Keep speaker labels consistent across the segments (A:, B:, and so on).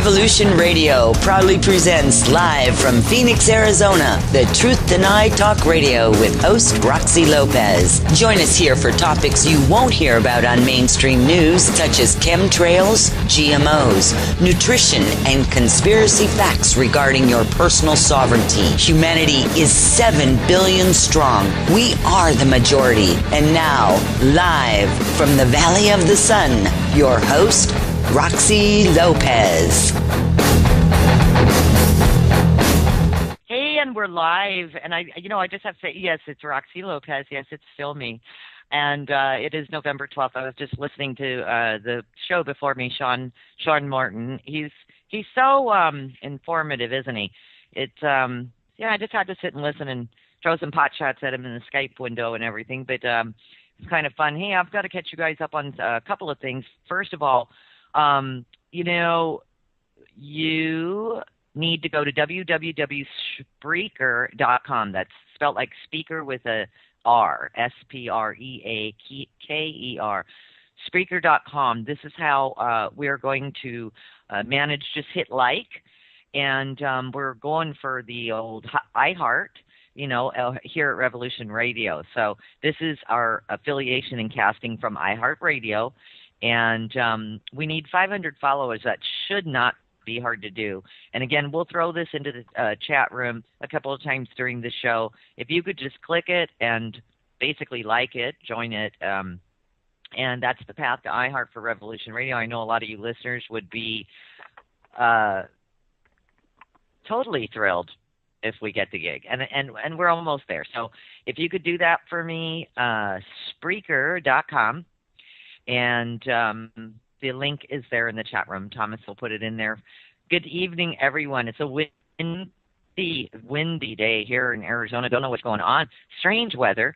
A: Revolution Radio proudly presents live from Phoenix, Arizona, the Truth Denied Talk Radio with host Roxy Lopez. Join us here for topics you won't hear about on mainstream news, such as chemtrails, GMOs, nutrition, and conspiracy facts regarding your personal sovereignty. Humanity is 7 billion strong. We are the majority. And now, live from the Valley of the Sun, your host, Roxy Lopez.
B: Hey, and we're live. And I just have to say, yes, it's Roxy Lopez. Yes, it's still me. And it is November 12th. I was just listening to the show before me, Sean Morton. He's so informative, isn't he? I just had to sit and listen and throw some pot shots at him in the Skype window and everything. But it's kind of fun. Hey, I've got to catch you guys up on a couple of things. First of all, you need to go to www.spreaker.com. That's spelled like speaker with a R, Spreaker. Spreaker.com. This is how we're going to manage. Just hit like, and we're going for the old iHeart, here at Revolution Radio. So this is our affiliation and casting from iHeartRadio. And we need 500 followers. That should not be hard to do. And again, we'll throw this into the chat room a couple of times during the show. If you could just click it and basically like it, join it. And that's the path to iHeart for Revolution Radio. I know a lot of you listeners would be totally thrilled if we get the gig. And we're almost there. So if you could do that for me, Spreaker.com. And the link is there in the chat room. Thomas will put it in there. Good evening, everyone. It's a windy day here in Arizona. Don't know what's going on. Strange weather.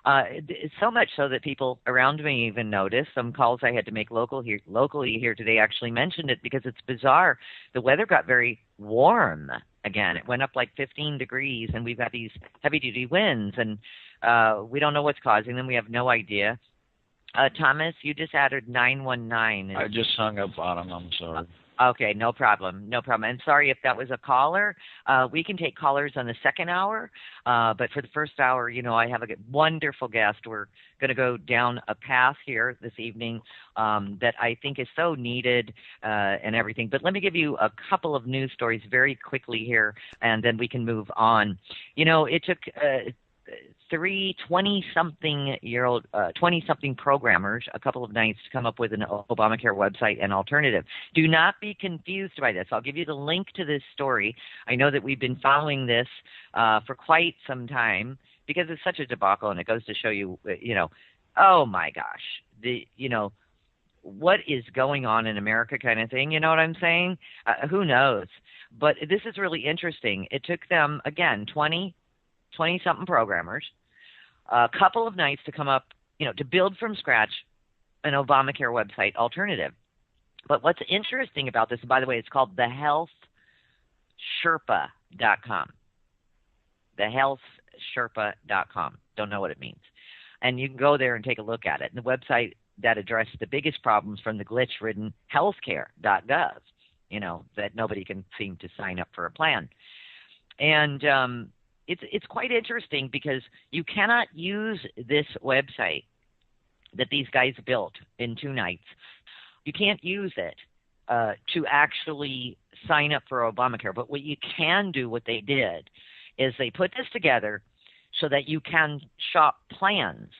B: It's so much so that people around me even noticed. Some calls I had to make locally here today actually mentioned it because it's bizarre. The weather got very warm again. It went up like 15 degrees, and we've got these heavy-duty winds, and we don't know what's causing them. We have no idea. Thomas, you just added 919.
C: I just hung up on him. I'm sorry.
B: Okay, no problem. And sorry if that was a caller. We can take callers on the second hour, but for the first hour, I have a wonderful guest. We're going to go down a path here this evening that I think is so needed and everything. But let me give you a couple of news stories very quickly here, and then we can move on. It took 20-something programmers a couple of nights to come up with an Obamacare website and alternative. Do not be confused by this. I'll give you the link to this story. I know that we've been following this for quite some time because it's such a debacle, and it goes to show you, oh my gosh, what is going on in America kind of thing, you know what I'm saying? Who knows? But this is really interesting. It took them, again, 20-something programmers, a couple of nights to come up, to build from scratch an Obamacare website alternative. But what's interesting about this, by the way, it's called thehealthsherpa.com. Thehealthsherpa.com. Don't know what it means. And you can go there and take a look at it. And the website that addressed the biggest problems from the glitch-ridden healthcare.gov, that nobody can seem to sign up for a plan. And it's quite interesting because you cannot use this website that these guys built in 2 nights. You can't use it to actually sign up for Obamacare. But what you can do, what they did, is they put this together so that you can shop plans.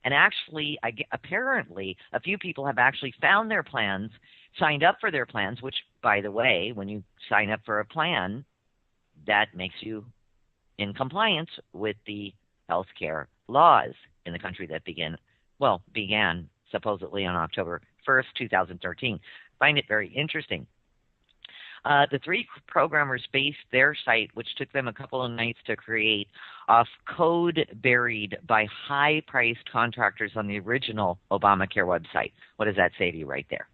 B: And actually, apparently, a few people have actually found their plans, signed up for their plans, which, by the way, when you sign up for a plan, that makes you in compliance with the health care laws in the country that began supposedly on October 1st, 2013. I find it very interesting. The 3 programmers based their site, which took them a couple of nights to create, off code buried by high-priced contractors on the original Obamacare website. What does that say to you right there?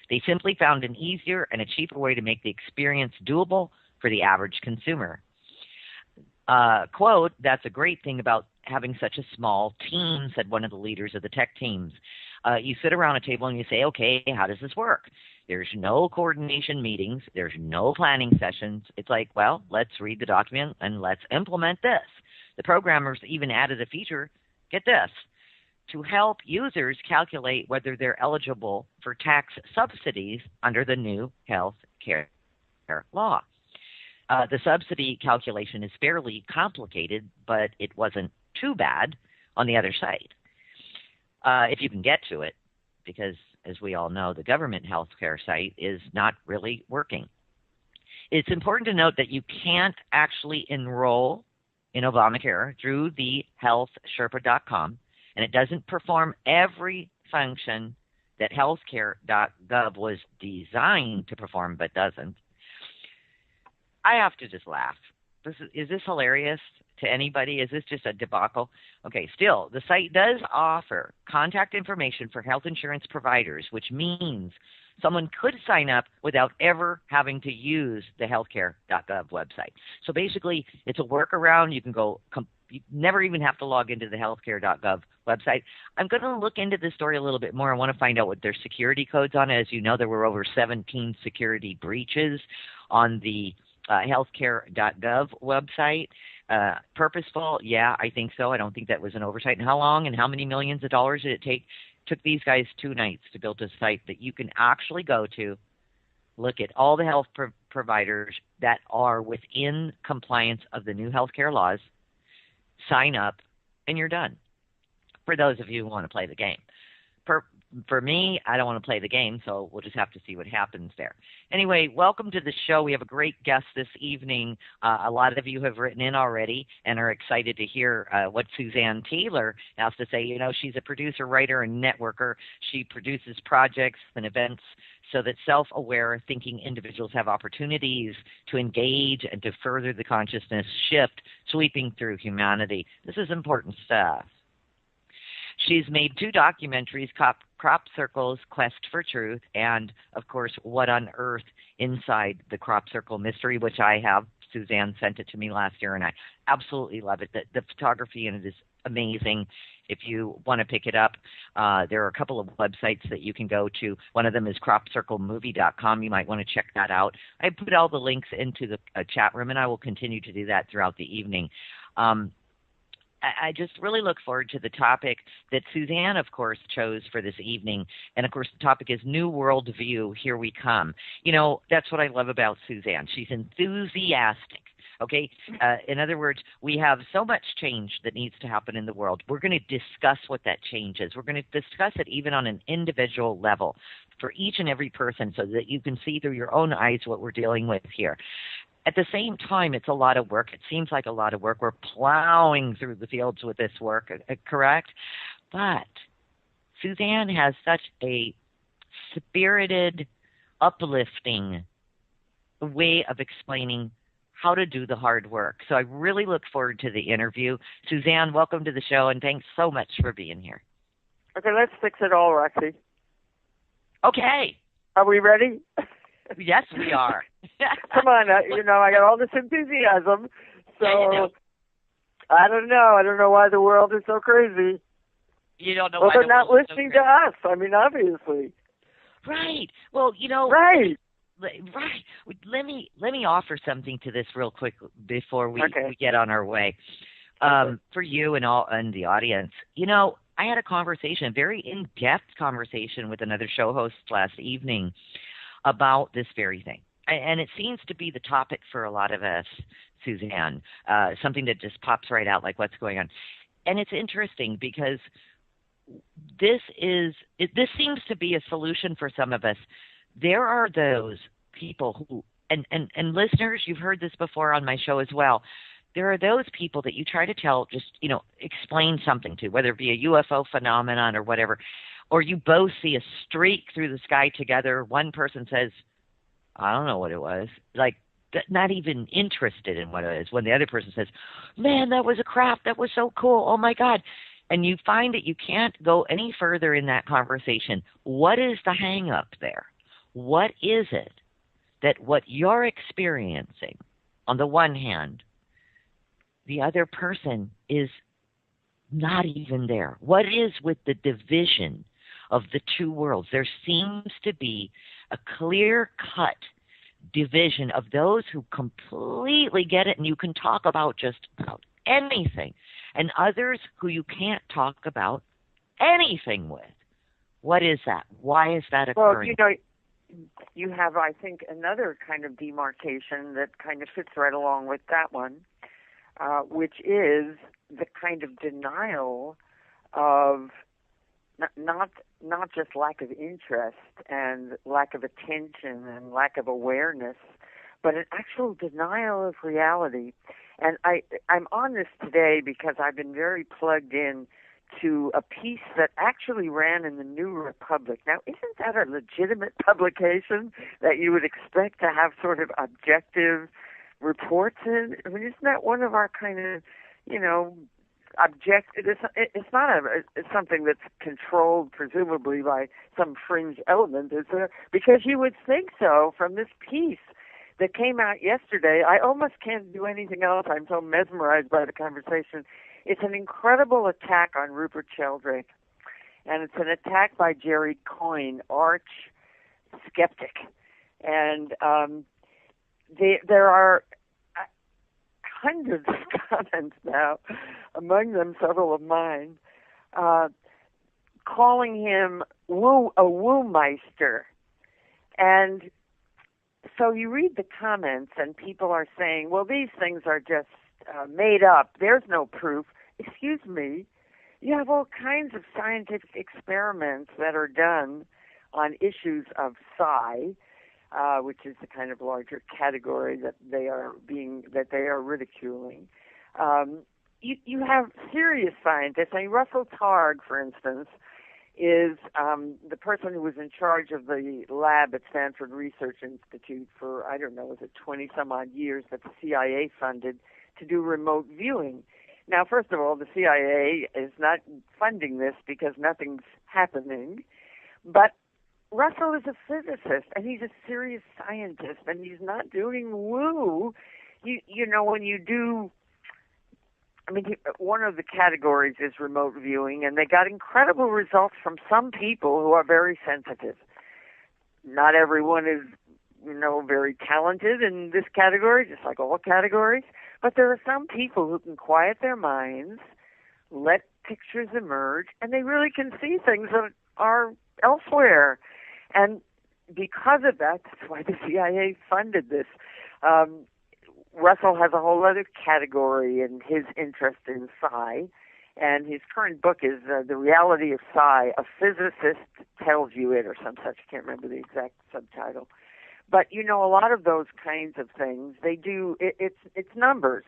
B: They simply found an easier and a cheaper way to make the experience doable for the average consumer. Quote, "That's a great thing about having such a small team," said one of the leaders of the tech teams. You sit around a table and you say, okay, how does this work? There's no coordination meetings. There's no planning sessions. It's like, well, let's read the document and let's implement this. The programmers even added a feature, get this, to help users calculate whether they're eligible for tax subsidies under the new health care law. The subsidy calculation is fairly complicated, but it wasn't too bad on the other side, if you can get to it, because as we all know, the government health care site is not really working. It's important to note that you can't actually enroll in Obamacare through the healthsherpa.com, and it doesn't perform every function that healthcare.gov was designed to perform but doesn't. I have to just laugh. Is this hilarious to anybody? Is this just a debacle? Okay, still, the site does offer contact information for health insurance providers, which means someone could sign up without ever having to use the healthcare.gov website. So basically, it's a workaround. You can go, you never even have to log into the healthcare.gov website. I'm going to look into this story a little bit more. I want to find out what their security codes on it. As you know, there were over 17 security breaches on the healthcare.gov website. Purposeful? Yeah, I think so. I don't think that was an oversight. And how long and how many millions of dollars did it take? Took these guys 2 nights to build a site that you can actually go to, look at all the health providers that are within compliance of the new healthcare laws, sign up, and you're done. For those of you who want to play the game. For me, I don't want to play the game, so we'll just have to see what happens there. Anyway, welcome to the show. We have a great guest this evening. A lot of you have written in already and are excited to hear what Suzanne Taylor has to say. You know, she's a producer, writer, and networker. She produces projects and events so that self-aware thinking individuals have opportunities to engage and to further the consciousness shift sweeping through humanity. This is important stuff. She's made 2 documentaries, Crop Circle's Quest for Truth, and, of course, What on Earth Inside the Crop Circle Mystery, which I have. Suzanne sent it to me last year, and I absolutely love it. The photography in it is amazing. If you want to pick it up, there are a couple of websites that you can go to. One of them is cropcirclemovie.com. You might want to check that out. I put all the links into the chat room, and I will continue to do that throughout the evening. I just really look forward to the topic that Suzanne, of course, chose for this evening. And, of course, the topic is New World View, Here We Come. You know, that's what I love about Suzanne. She's enthusiastic. Okay? In other words, we have so much change that needs to happen in the world. We're going to discuss what that change is. We're going to discuss it even on an individual level for each and every person so that you can see through your own eyes what we're dealing with here. At the same time, it's a lot of work. It seems like a lot of work. We're plowing through the fields with this work, correct? But Suzanne has such a spirited, uplifting way of explaining how to do the hard work. So I really look forward to the interview. Suzanne, welcome to the show, and thanks so much for being here.
D: Okay, let's fix it all, Roxy.
B: Okay.
D: Are we ready?
B: Yes, we are.
D: Come on, I got all this enthusiasm, so I don't know. I don't know why the world is so crazy.
B: You don't know
D: why
B: they're
D: not listening to us. I mean, obviously.
B: Right. Well,
D: Right.
B: Right. Let me offer something to this real quick before we get on our way. For you and the audience, I had a conversation, a very in-depth conversation with another show host last evening about this very thing. And it seems to be the topic for a lot of us, Suzanne, something that just pops right out like what's going on. And it's interesting because this seems to be a solution for some of us. There are those people who, and listeners, you've heard this before on my show as well, there are those people that you try to tell, just, explain something to, whether it be a UFO phenomenon or whatever, or you both see a streak through the sky together. One person says, I don't know what it was, like not even interested in what it is, when the other person says, man, that was a craft, that was so cool, oh my God. And you find that you can't go any further in that conversation. What is the hang up there? What is it that what you're experiencing, on the one hand, the other person is not even there? What is with the division of the two worlds? There seems to be a clear-cut division of those who completely get it and you can talk about just about anything, and others who you can't talk about anything with. What is that? Why is that occurring?
D: Well, you have, I think, another kind of demarcation that kind of fits right along with that one, which is the kind of denial of not just lack of interest and lack of attention and lack of awareness, but an actual denial of reality. And I'm on this today because I've been very plugged in to a piece that actually ran in the New Republic. Now, isn't that a legitimate publication that you would expect to have sort of objective reports in? I mean, isn't that one of our kind of, objective? It's not it's something that's controlled presumably by some fringe element, is there? Because you would think so from this piece that came out yesterday. I almost can't do anything else. I'm so mesmerized by the conversation. It's an incredible attack on Rupert Sheldrake, and it's an attack by Jerry Coyne, arch skeptic. And there are hundreds of comments now, among them several of mine, calling him a woo-meister. And so you read the comments, and people are saying, well, these things are just made up. There's no proof. Excuse me. You have all kinds of scientific experiments that are done on issues of psi, which is the kind of larger category that they are ridiculing. You have serious scientists. I mean, Russell Targ, for instance, is the person who was in charge of the lab at Stanford Research Institute for, 20-some-odd years that the CIA funded to do remote viewing. Now, first of all, the CIA is not funding this because nothing's happening, but Russell is a physicist, and he's a serious scientist, and he's not doing woo. When you do, one of the categories is remote viewing, and they got incredible results from some people who are very sensitive. Not everyone is, very talented in this category, just like all categories, but there are some people who can quiet their minds, let pictures emerge, and they really can see things that are elsewhere. And because of that, that's why the CIA funded this. Russell has a whole other category in his interest in psi, and his current book is The Reality of Psi, A Physicist Tells You It, or some such. I can't remember the exact subtitle. But, a lot of those kinds of things, they do, it's numbers.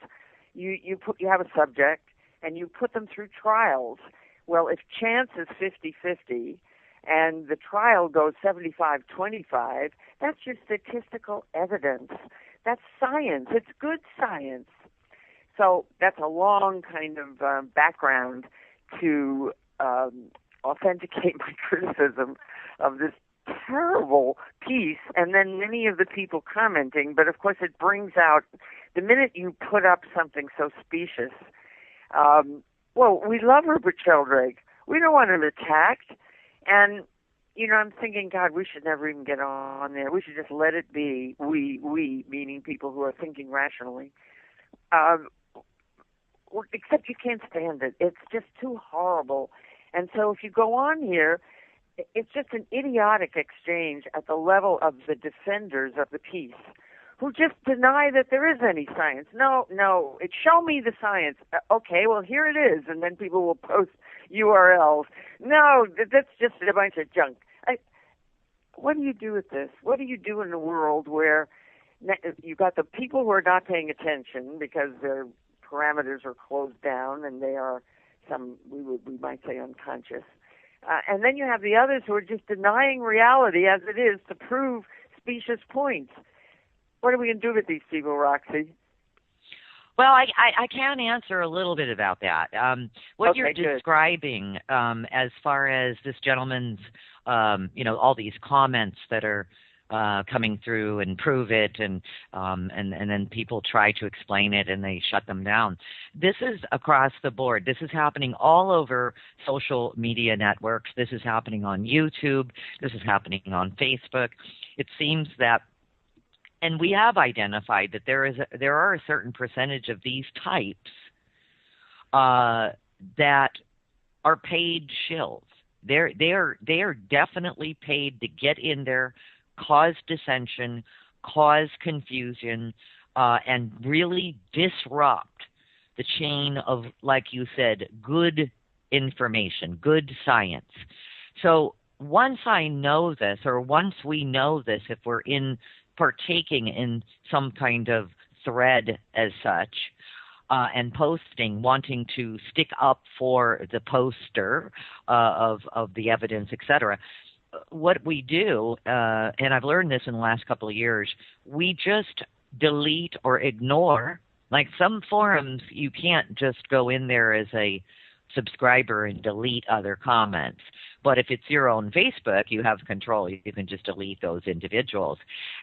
D: You have a subject, and you put them through trials. Well, if chance is 50-50, and the trial goes 75-25, that's your statistical evidence. That's science. It's good science. So that's a long kind of background to authenticate my criticism of this terrible piece, and then many of the people commenting. But of course, it brings out, the minute you put up something so specious, we love Rupert Sheldrake. We don't want him attacked. And, I'm thinking, God, we should never even get on there. We should just let it be. We, meaning people who are thinking rationally. Except you can't stand it. It's just too horrible. And so if you go on here, it's just an idiotic exchange at the level of the defenders of the piece, who just deny that there is any science. No, show me the science. Okay, well, here it is, and then people will post URLs. No, that's just a bunch of junk. What do you do with this? What do you do in a world where you've got the people who are not paying attention because their parameters are closed down and they are we might say unconscious, and then you have the others who are just denying reality as it is to prove specious points. What are we going to do with these people, Roxy?
B: Well, I can answer a little bit about that. What you're describing, as far as this gentleman's, all these comments that are coming through and prove it, and then people try to explain it and they shut them down. This is across the board. This is happening all over social media networks. This is happening on YouTube. This is happening on Facebook. it seems that, and we have identified that there are a certain percentage of these types that are paid shills. They are definitely paid to get in there, cause dissension, cause confusion, and really disrupt the chain of, like you said, good information, good science. So once I know this, or once we know this, if we're partaking in some kind of thread as such, and posting, wanting to stick up for the poster of the evidence, etc., what we do, and I've learned this in the last couple of years, we just delete or ignore. Like some forums, you can't just go in there as a subscriber and delete other comments. But if it's your own Facebook, you have control. You can just delete those individuals.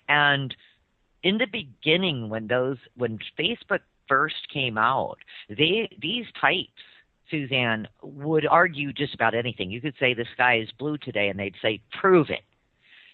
B: And in the beginning, when Facebook first came out, these types, Suzanne, would argue just about anything. You could say the sky is blue today, and they'd say, prove it.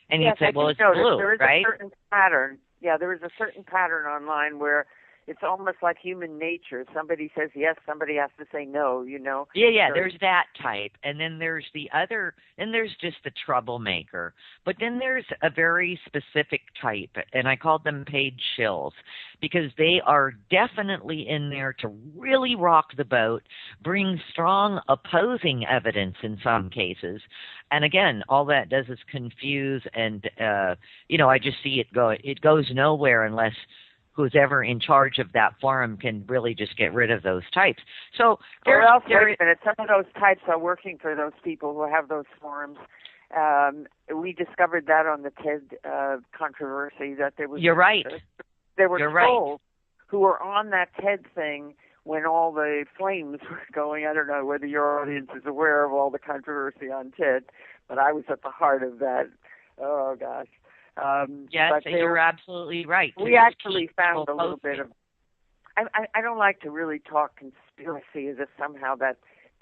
B: And
D: yes,
B: you'd say, well, it's
D: notice
B: blue,
D: there is
B: right?
D: A certain pattern. Yeah, there is a certain pattern online where it's almost like human nature. Somebody says yes, somebody has to say no,
B: Yeah,
D: So,
B: there's that type. And then there's the other, and there's just the troublemaker. But then there's a very specific type, and I called them paid shills, because they are definitely in there to really rock the boat, bring strong opposing evidence in some cases. And again, all that does is confuse, and, I just see it goes nowhere unless who's ever in charge of that forum can really just get rid of those types. So
D: wait a minute. Some of those types are working for those people who have those forums. We discovered that on the TED controversy, that there was.
B: You're right.
D: There were
B: You're
D: trolls who were on that TED thing when all the flames were going. I don't know whether your audience is aware of all the controversy on TED, but I was at the heart of that. Oh gosh.
B: Yes, you're absolutely right.
D: We actually found a little bit of. I don't like to really talk conspiracy as if somehow that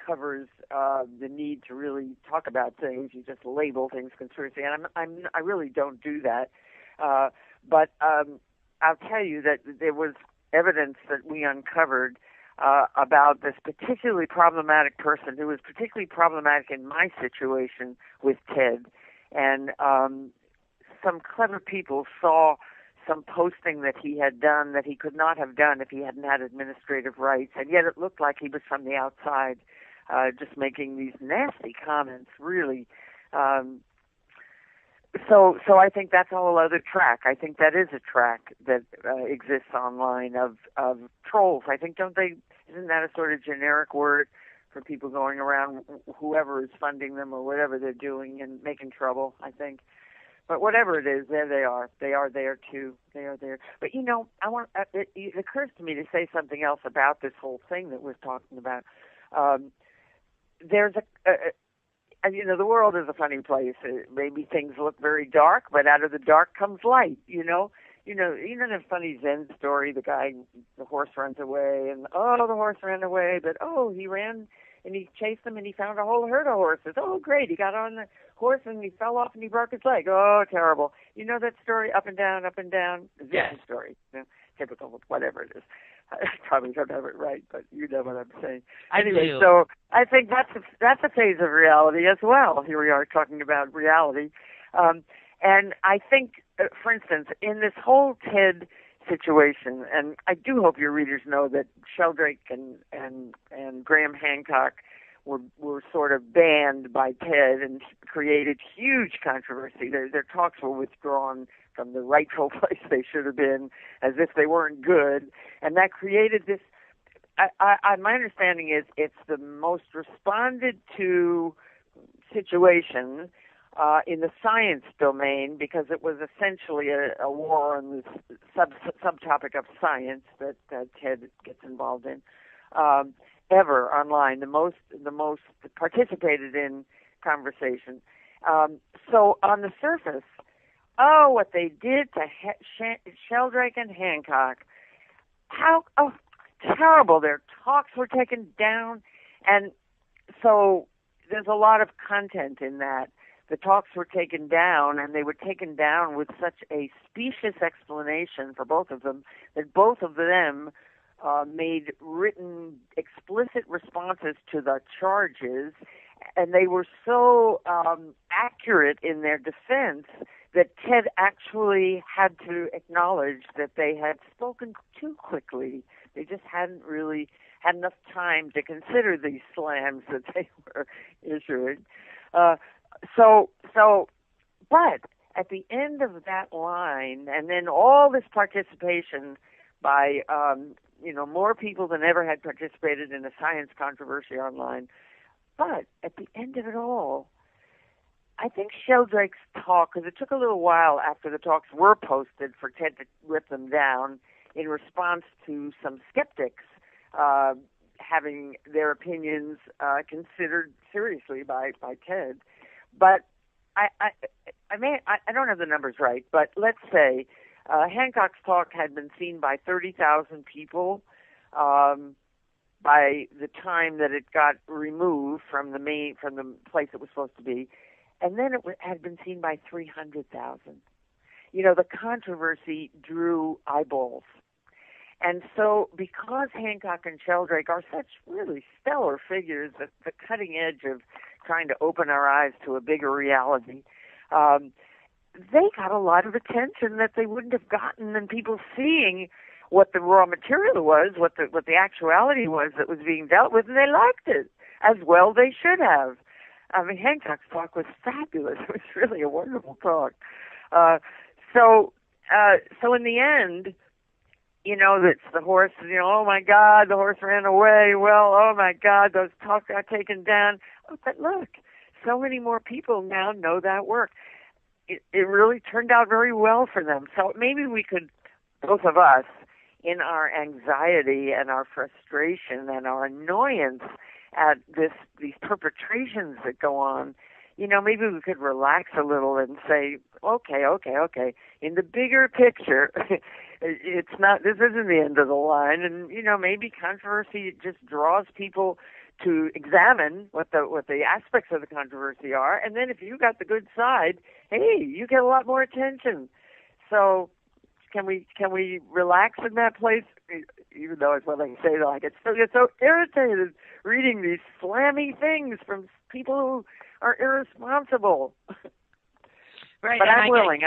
D: covers the need to really talk about things. You just label things conspiracy, and I really don't do that. But I'll tell you that there was evidence that we uncovered about this particularly problematic person who was particularly problematic in my situation with TED, and some clever people saw some posting that he had done that he could not have done if he hadn't had administrative rights, and yet it looked like he was from the outside, just making these nasty comments, really. So I think that's a whole other track. I think that is a track that exists online of trolls. I think, isn't that a sort of generic word for people going around, whoever is funding them or whatever they're doing and making trouble, I think. But whatever it is, there they are. They are there too. They are there. But it occurs to me to say something else about this whole thing that we're talking about. There's the world is a funny place. Maybe things look very dark, but out of the dark comes light. The funny Zen story, the horse runs away, and the horse ran away, but he ran and he chased them and he found a whole herd of horses. Oh, great. He got on the horse and he fell off and he broke his leg. Oh, terrible. You know that story, up and down, Zen story. Typical of whatever it is. I probably don't have it right, but you know what I'm saying. Anyway, so I think that's a phase of reality as well. Here we are talking about reality. And I think, for instance, in this whole TED situation, and I do hope your readers know that Sheldrake and Graham Hancock were sort of banned by TED and created huge controversy. Their talks were withdrawn from the rightful place they should have been, as if they weren't good, and that created this. My understanding is it's the most responded to situation in the science domain, because it was essentially a war on this subtopic of science that TED gets involved in, ever online, the most participated in conversation. So on the surface, what they did to Sheldrake and Hancock, how terrible. Their talks were taken down, and so there's a lot of content in that. the talks were taken down, and they were taken down with such a specious explanation for both of them that both of them made written explicit responses to the charges, and they were so accurate in their defense that Ted actually had to acknowledge that they had spoken too quickly. They just hadn't really had enough time to consider these slams that they were issuing. But at the end of that line, and then all this participation by, more people than ever had participated in a science controversy online. But at the end of it all, I think Sheldrake's talk, because it took a little while after the talks were posted for Ted to rip them down in response to some skeptics having their opinions considered seriously by Ted. But I don't have the numbers right, but let's say Hancock's talk had been seen by 30,000 people by the time that it got removed from the place it was supposed to be, and then it had been seen by 300,000. The controversy drew eyeballs. And so because Hancock and Sheldrake are such really stellar figures at the cutting edge of trying to open our eyes to a bigger reality, they got a lot of attention that they wouldn't have gotten, and people seeing what the raw material was, what the actuality was that was being dealt with, and they liked it as well. They should have. I mean, Hancock's talk was fabulous. It was really a wonderful talk. So in the end, that's the horse. Oh my God, the horse ran away. Well, oh my God, those talks got taken down. Oh, but look, so many more people now know that work. It really turned out very well for them. So maybe we could, both of us, in our anxiety and our frustration and our annoyance at these perpetrations that go on, maybe we could relax a little and say, okay. In the bigger picture, this isn't the end of the line, and maybe controversy just draws people to examine what the aspects of the controversy are, and then if you got the good side, hey, you get a lot more attention. So can we relax in that place? Even though it's what I say, I get so irritated reading these slammy things from people who are irresponsible.
B: Right,
D: but I'm willing.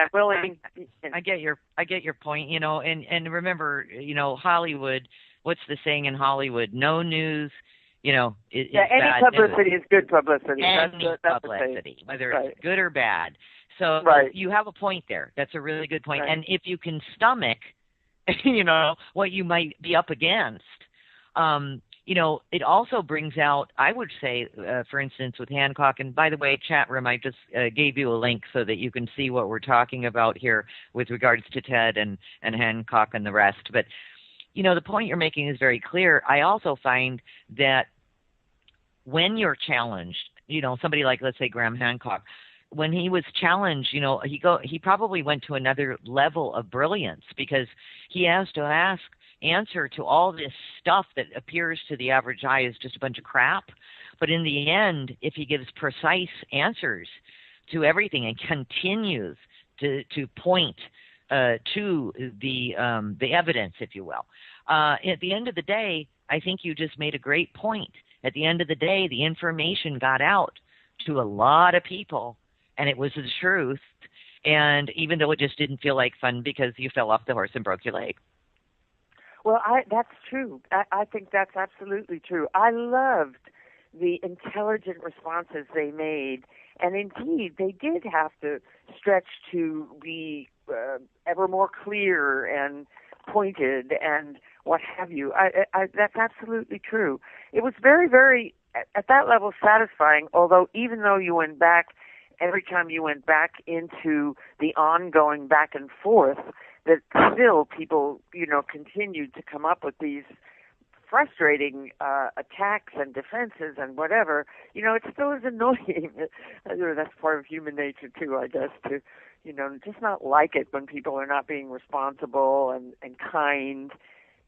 B: I get your point. And remember, Hollywood. What's the saying in Hollywood? No news. Is
D: any
B: bad
D: publicity
B: news.
D: is good publicity.
B: Any
D: that's
B: publicity, whether
D: right.
B: it's good or bad. So you have a point there. That's a really good point. Right. And if you can stomach, what you might be up against, it also brings out, I would say, for instance, with Hancock, and by the way, chat room, I just gave you a link so that you can see what we're talking about here with regards to Ted and Hancock and the rest. But, the point you're making is very clear. I also find that when you're challenged, somebody like, let's say, Graham Hancock, when he was challenged, he probably went to another level of brilliance because he has to answer to all this stuff that appears to the average eye as just a bunch of crap. But in the end, if he gives precise answers to everything and continues to point to the evidence, if you will, at the end of the day, I think you just made a great point. At the end of the day, the information got out to a lot of people, and it was the truth. And even though it just didn't feel like fun because you fell off the horse and broke your leg.
D: Well, that's true. I think that's absolutely true. I loved the intelligent responses they made, and indeed, they did have to stretch to be ever more clear and pointed and what have you. That's absolutely true. It was very, very, at that level, satisfying, although even though you went back, every time you went back into the ongoing back and forth, that still people, continued to come up with these frustrating attacks and defenses and whatever. It still is annoying. That's part of human nature too, I guess, to, just not like it when people are not being responsible and kind,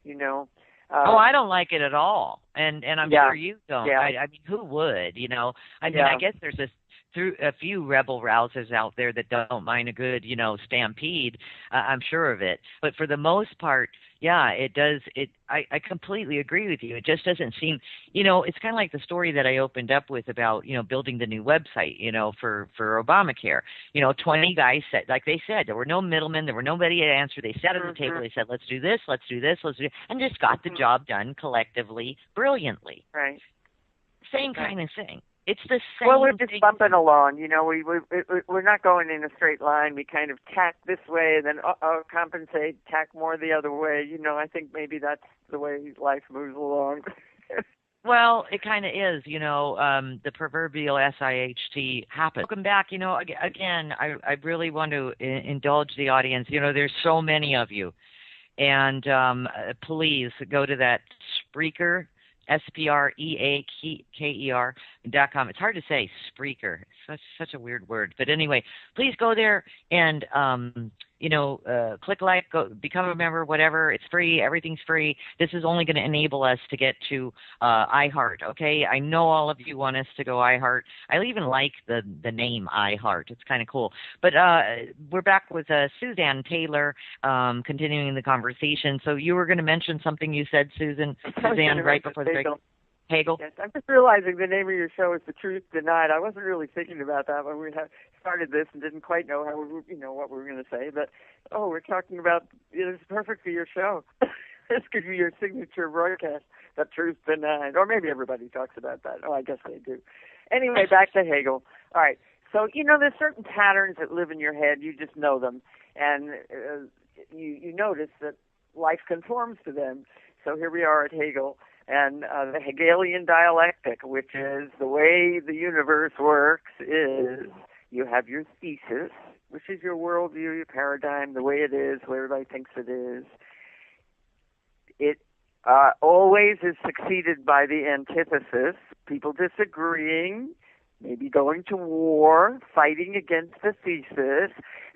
B: I don't like it at all. And I'm sure you don't.
D: Yeah.
B: I mean, who would, I mean, I guess there's this through a few rebel rousers out there that don't mind a good, stampede. I'm sure of it. But for the most part, yeah, it does. I completely agree with you. It just doesn't seem, it's kind of like the story that I opened up with about, building the new website, for Obamacare. 20 guys said, like they said, there were no middlemen, there were nobody to answer. They sat at the table, they said, let's do this, let's do this, let's do, and just got the job done collectively, brilliantly.
D: Right.
B: Same kind of thing. It's the same.
D: Well, we're just bumping along. We're not going in a straight line. We kind of tack this way, then compensate, tack more the other way. I think maybe that's the way life moves along.
B: Well, it kind of is. The proverbial SIHT happens. Welcome back. Again, I really want to indulge the audience. There's so many of you, and please go to that Spreaker. SPREAKER.com. It's hard to say, Spreaker. It's such a weird word. But anyway, please go there and, click like, go, become a member, whatever. It's free. Everything's free. This is only going to enable us to get to iHeart, okay? I know all of you want us to go iHeart. I even like the name iHeart. It's kind of cool. But we're back with Suzanne Taylor, continuing the conversation. So you were going to mention something you said, Suzanne, right before the break. Hegel?
D: Yes, I'm just realizing the name of your show is The Truth Denied. I wasn't really thinking about that when we started this and didn't quite know how what we were going to say. But we're talking about it's perfect for your show. This could be your signature broadcast, The Truth Denied, or maybe everybody talks about that. Oh, I guess they do. Anyway, back to Hegel. All right. So there's certain patterns that live in your head. You just know them, and you notice that life conforms to them. So here we are at Hegel. And the Hegelian dialectic, which is the way the universe works, is you have your thesis, which is your worldview, your paradigm, the way it is, what everybody thinks it is. It always is succeeded by the antithesis, people disagreeing, maybe going to war, fighting against the thesis,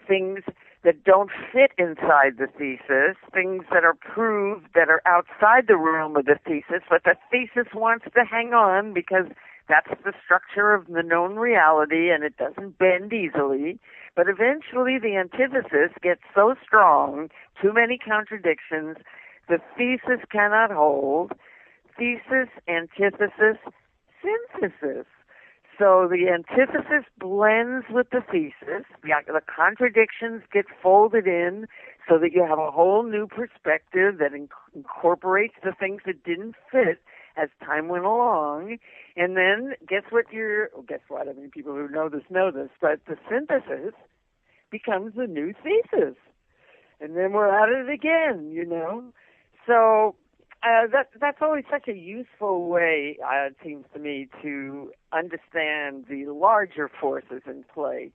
D: things that don't fit inside the thesis, things that are proved that are outside the realm of the thesis, but the thesis wants to hang on because that's the structure of the known reality and it doesn't bend easily. But eventually the antithesis gets so strong, too many contradictions, the thesis cannot hold. Thesis, antithesis, synthesis. So the antithesis blends with the thesis. The contradictions get folded in so that you have a whole new perspective that incorporates the things that didn't fit as time went along. And then guess what? I mean, people who know this, but the synthesis becomes the new thesis. And then we're at it again, So that's always such a useful way, it seems to me, to understand the larger forces in play.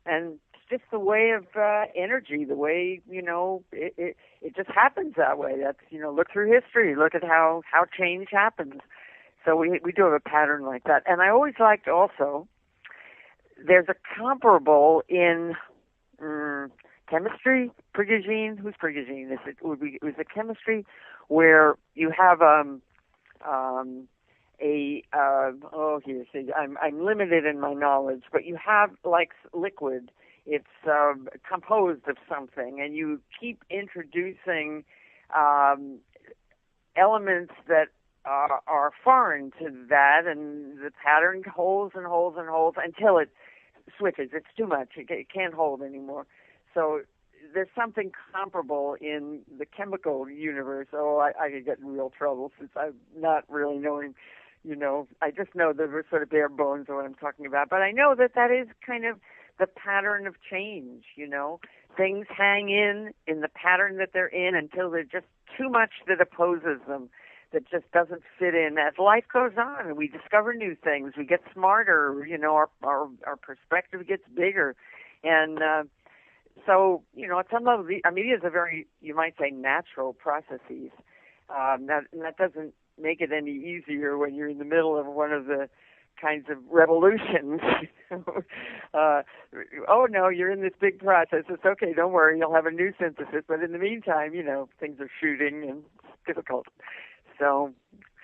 D: And it's just the way of energy, the way, it just happens that way. That's, look through history, look at how change happens. So we do have a pattern like that. And I always liked also, there's a comparable in chemistry, Prigogine. Who's Prigogine? Is it chemistry? Where you have I'm limited in my knowledge, but you have like liquid. It's composed of something, and you keep introducing elements that are foreign to that, and the pattern holds and holds and holds until it switches. It's too much. It can't hold anymore. So there's something comparable in the chemical universe. I could get in real trouble since I'm not really knowing, I just know that we're sort of bare bones of what I'm talking about. But I know that is kind of the pattern of change, Things hang in the pattern that they're in until they're just too much that opposes them, that just doesn't fit in. As life goes on and we discover new things, we get smarter, our perspective gets bigger. And so, at some level, these are very, you might say, natural processes. That doesn't make it any easier when you're in the middle of one of the kinds of revolutions. Oh, no, you're in this big process. It's okay, don't worry, you'll have a new synthesis. But in the meantime, things are shooting and it's difficult. So,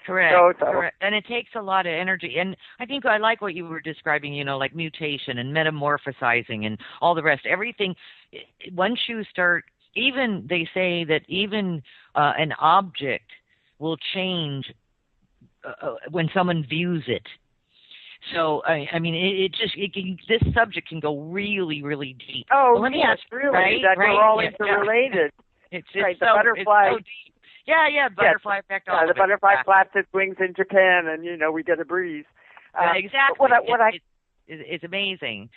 B: Correct, correct. And it takes a lot of energy. And I think I like what you were describing, like mutation and metamorphosizing and all the rest. Everything, once you start, even they say that even an object will change when someone views it. So, I mean, this subject can go really, really deep.
D: Oh,
B: let me
D: yes,
B: ask,
D: really.
B: Right,
D: that
B: right,
D: we're all
B: yeah,
D: interrelated.
B: Yeah. It's
D: right,
B: so,
D: the butterfly.
B: It's so deep. Yeah, butterfly effect.
D: The butterfly flaps its wings in Japan, and we get a breeze.
B: Exactly.
D: What
B: it's amazing.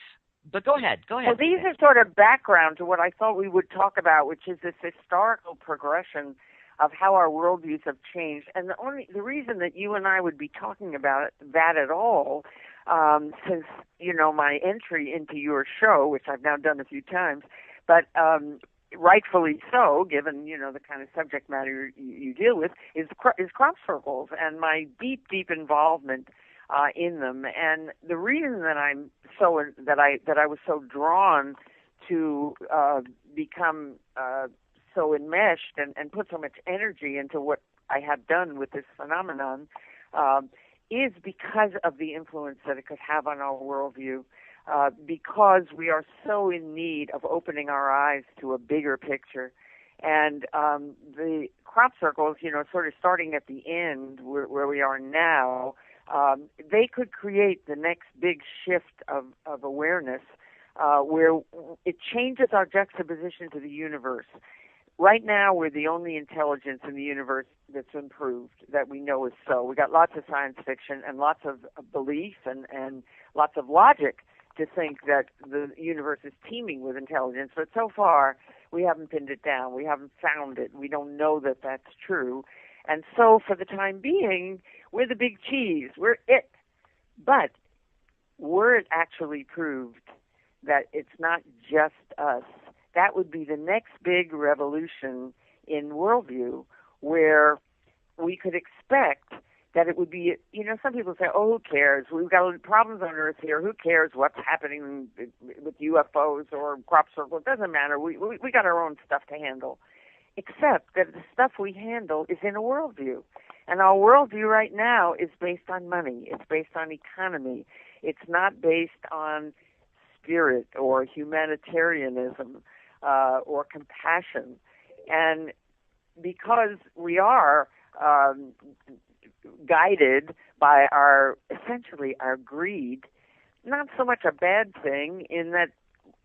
B: But go ahead.
D: Well, these are sort of background to what I thought we would talk about, which is this historical progression of how our worldviews have changed. And the reason that you and I would be talking about that at all, since my entry into your show, which I've now done a few times, but rightfully so, given the kind of subject matter you deal with, is crop circles and my deep involvement in them. And the reason that I was so drawn to become so enmeshed and put so much energy into what I have done with this phenomenon is because of the influence that it could have on our worldview. Because we are so in need of opening our eyes to a bigger picture. And the crop circles, sort of starting at the end where we are now, they could create the next big shift of awareness where it changes our juxtaposition to the universe. Right now, we're the only intelligence in the universe that's improved, that we know is so. We got lots of science fiction and lots of belief and lots of logic to think that the universe is teeming with intelligence, but so far we haven't pinned it down. We haven't found it. We don't know that that's true. And so for the time being, we're the big cheese. We're it. But were it actually proved that it's not just us, that would be the next big revolution in worldview where we could expect that it would be, some people say, oh, who cares? We've got problems on Earth here. Who cares what's happening with UFOs or crop circles? It doesn't matter. We got our own stuff to handle. Except that the stuff we handle is in a worldview. And our worldview right now is based on money. It's based on economy. It's not based on spirit or humanitarianism or compassion. And because we are guided by essentially our greed, not so much a bad thing in that,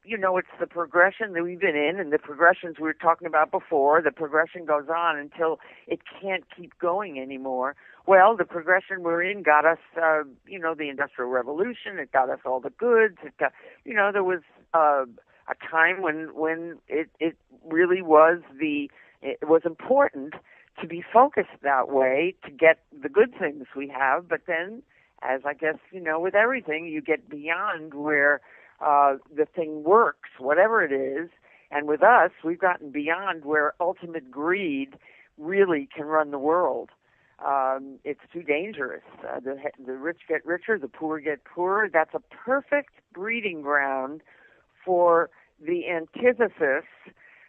D: it's the progression that we've been in and the progressions we were talking about before. The progression goes on until it can't keep going anymore. Well, the progression we're in got us, the Industrial Revolution. It got us all the goods. It got, there was a time when it really was it was important to be focused that way to get the good things we have. But then, as I guess, with everything, you get beyond where the thing works, whatever it is. And with us, we've gotten beyond where ultimate greed really can run the world. It's too dangerous. The rich get richer, the poor get poorer. That's a perfect breeding ground for the antithesis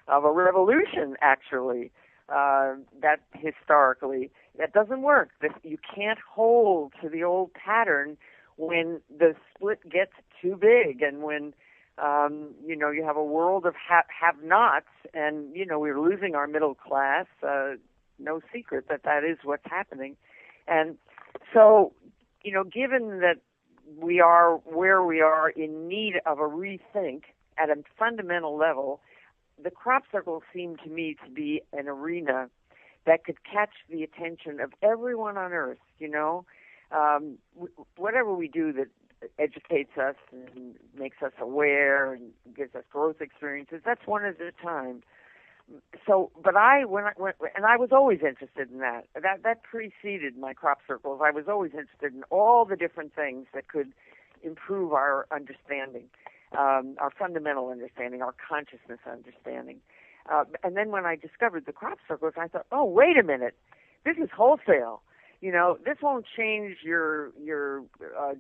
D: of a revolution, actually. That historically, that doesn't work. You can't hold to the old pattern when the split gets too big and when, you have a world of have-nots and, we're losing our middle class. No secret that is what's happening. And so, given that we are where we are in need of a rethink at a fundamental level, the crop circle seemed to me to be an arena that could catch the attention of everyone on Earth, whatever we do that educates us and makes us aware and gives us growth experiences, that's one at a time. So, but I was always interested in that. That preceded my crop circles. I was always interested in all the different things that could improve our understanding. Our fundamental understanding, our consciousness understanding. And then when I discovered the crop circles, I thought, oh, wait a minute, this is wholesale. This won't change your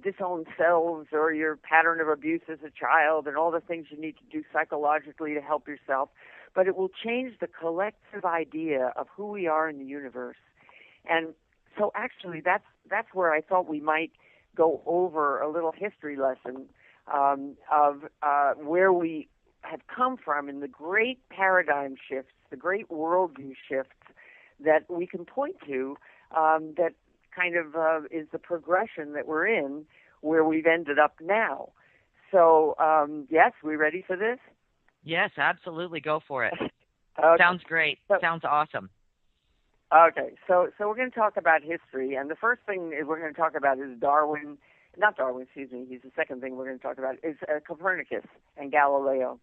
D: disowned selves or your pattern of abuse as a child and all the things you need to do psychologically to help yourself, but it will change the collective idea of who we are in the universe. And so actually, that's where I thought we might go over a little history lesson of where we have come from in the great paradigm shifts, the great worldview shifts that we can point to, that kind of is the progression that we're in, where we've ended up now. So, yes, we ready for this?
B: Yes, absolutely. Go for it.
D: Okay.
B: Sounds great. Sounds awesome.
D: Okay, so we're going to talk about history, and the first thing we're going to talk about is not Darwin, excuse me, he's the second thing we're going to talk about, is Copernicus and Galileo,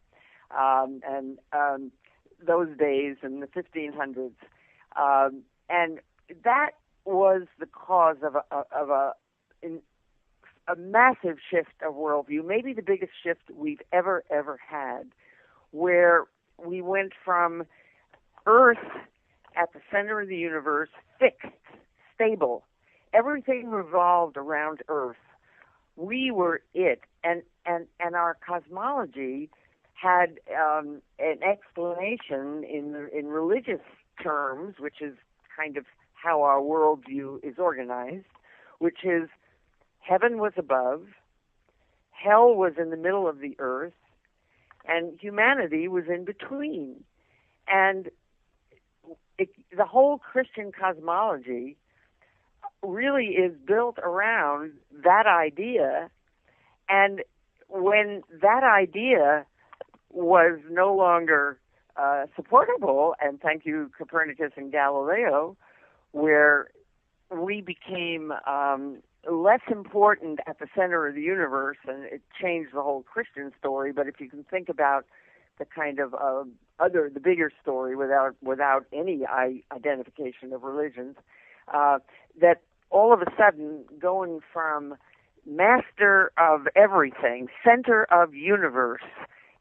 D: and those days in the 1500s. And that was the cause of a massive shift of worldview, maybe the biggest shift we've ever had, where we went from Earth at the center of the universe, fixed, stable. Everything revolved around Earth. We were it, and our cosmology had an explanation in religious terms, which is kind of how our worldview is organized, which is heaven was above, hell was in the middle of the earth, and humanity was in between. And the whole Christian cosmology really is built around that idea. And when that idea was no longer supportable, and thank you, Copernicus and Galileo, where we became less important at the center of the universe, and it changed the whole Christian story. But if you can think about the kind of the bigger story without any identification of religions, that all of a sudden going from master of everything, center of universe,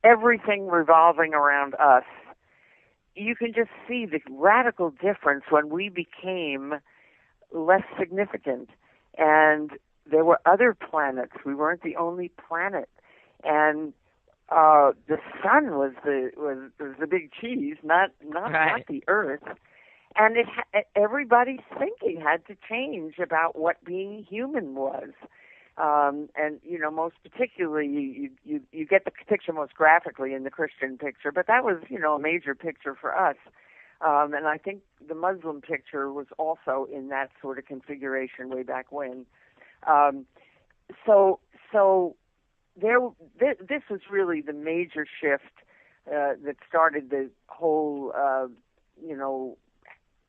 D: everything revolving around us, you can just see the radical difference when we became less significant. And there were other planets. We weren't the only planet. And the sun was the big cheese, not the Earth. And everybody's thinking had to change about what being human was. And most particularly, you get the picture most graphically in the Christian picture, but that was a major picture for us. And I think the Muslim picture was also in that sort of configuration way back when. So this was really the major shift that started the whole,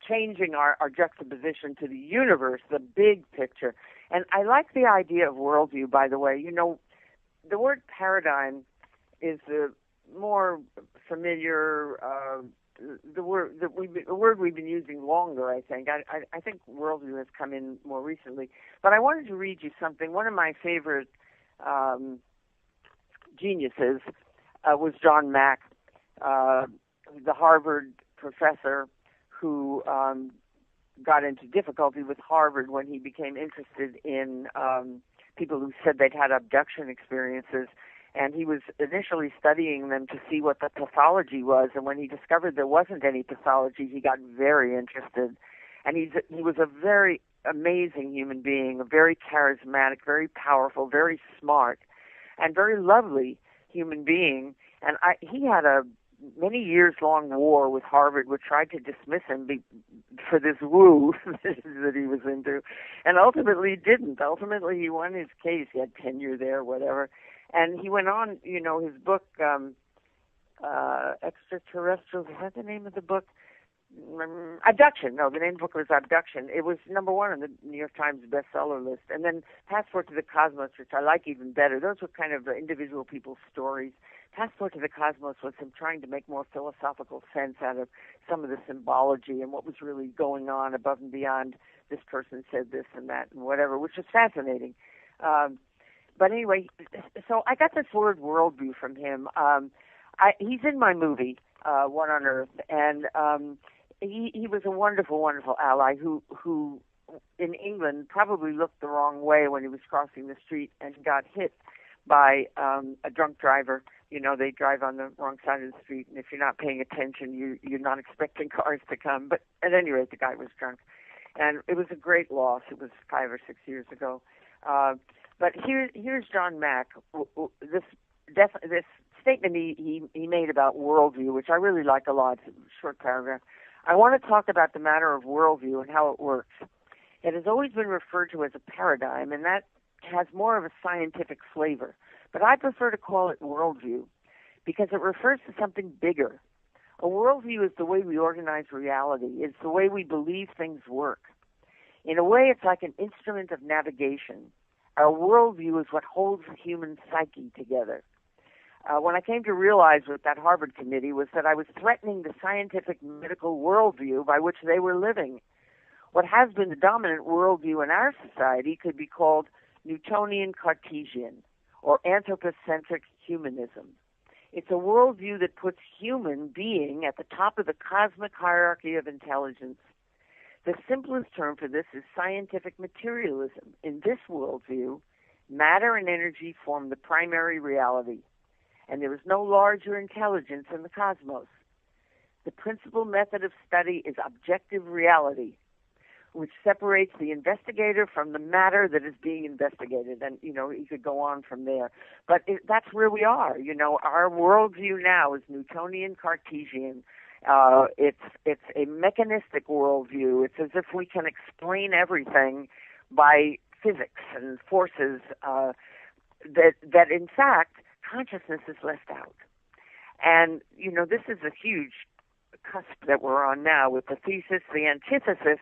D: changing our juxtaposition to the universe, the big picture. And I like the idea of worldview, by the way. The word paradigm is the more familiar the word we've been using longer, I think. I think worldview has come in more recently. But I wanted to read you something. One of my favorite geniuses was John Mack, the Harvard professor who got into difficulty with Harvard when he became interested in people who said they'd had abduction experiences. And he was initially studying them to see what the pathology was. And when he discovered there wasn't any pathology, he got very interested. And he was a very amazing human being, a very charismatic, very powerful, very smart, and very lovely human being. And he had a many years-long war with Harvard, which tried to dismiss him for this woo that he was into. And ultimately didn't. Ultimately, he won his case. He had tenure there, whatever. And he went on, his book, Extraterrestrials, is that the name of the book? Abduction. No, the name of the book was Abduction. It was number one on the New York Times bestseller list. And then Passport to the Cosmos, which I like even better. Those were kind of the individual people's stories. Passport to the Cosmos was him trying to make more philosophical sense out of some of the symbology and what was really going on above and beyond this person said this and that and whatever, which was fascinating. But anyway, so I got this word worldview from him. He's in my movie, One on Earth, and he was a wonderful, wonderful ally who in England probably looked the wrong way when he was crossing the street and got hit by a drunk driver. They drive on the wrong side of the street, and if you're not paying attention, you're not expecting cars to come. But at any rate, the guy was drunk. And it was a great loss. It was 5 or 6 years ago. But here's John Mack. This statement he made about worldview, which I really like a lot. It's a short paragraph. I want to talk about the matter of worldview and how it works. It has always been referred to as a paradigm, and that has more of a scientific flavor. But I prefer to call it worldview because it refers to something bigger. A worldview is the way we organize reality. It's the way we believe things work. In a way, it's like an instrument of navigation. Our worldview is what holds the human psyche together. When I came to realize with that Harvard committee was that I was threatening the scientific medical worldview by which they were living. What has been the dominant worldview in our society could be called Newtonian Cartesian or anthropocentric humanism. It's a worldview that puts human being at the top of the cosmic hierarchy of intelligence. The simplest term for this is scientific materialism. In this worldview, matter and energy form the primary reality, and there is no larger intelligence in the cosmos. The principal method of study is objective reality, which separates the investigator from the matter that is being investigated. And, you could go on from there. But that's where we are. Our worldview now is Newtonian Cartesian. It's a mechanistic worldview. It's as if we can explain everything by physics and forces that in fact, consciousness is left out. And, this is a huge cusp that we're on now with the thesis, the antithesis.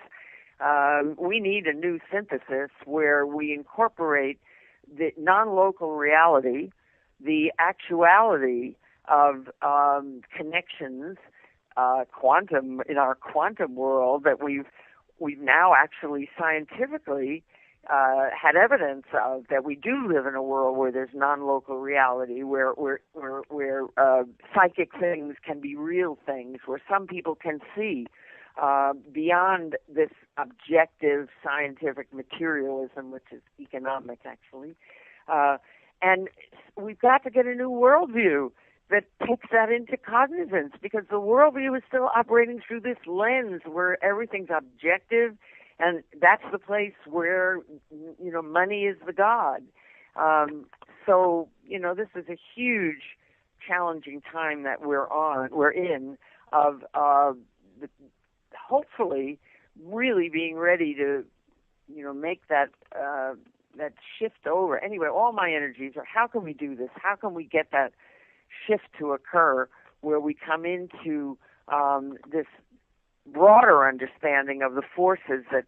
D: We need a new synthesis where we incorporate the non-local reality, the actuality of connections, quantum in our quantum world that we've now actually scientifically had evidence of, that we do live in a world where there's non-local reality, where psychic things can be real things, where some people can see beyond this objective scientific materialism, which is economic actually. And we've got to get a new worldview that takes that into cognizance, because the worldview is still operating through this lens where everything's objective, and that's the place where, money is the god. So, this is a huge, challenging time that we're in, of hopefully really being ready to, make that shift over. Anyway, all my energies are, how can we do this? How can we get that shift to occur where we come into this broader understanding of the forces that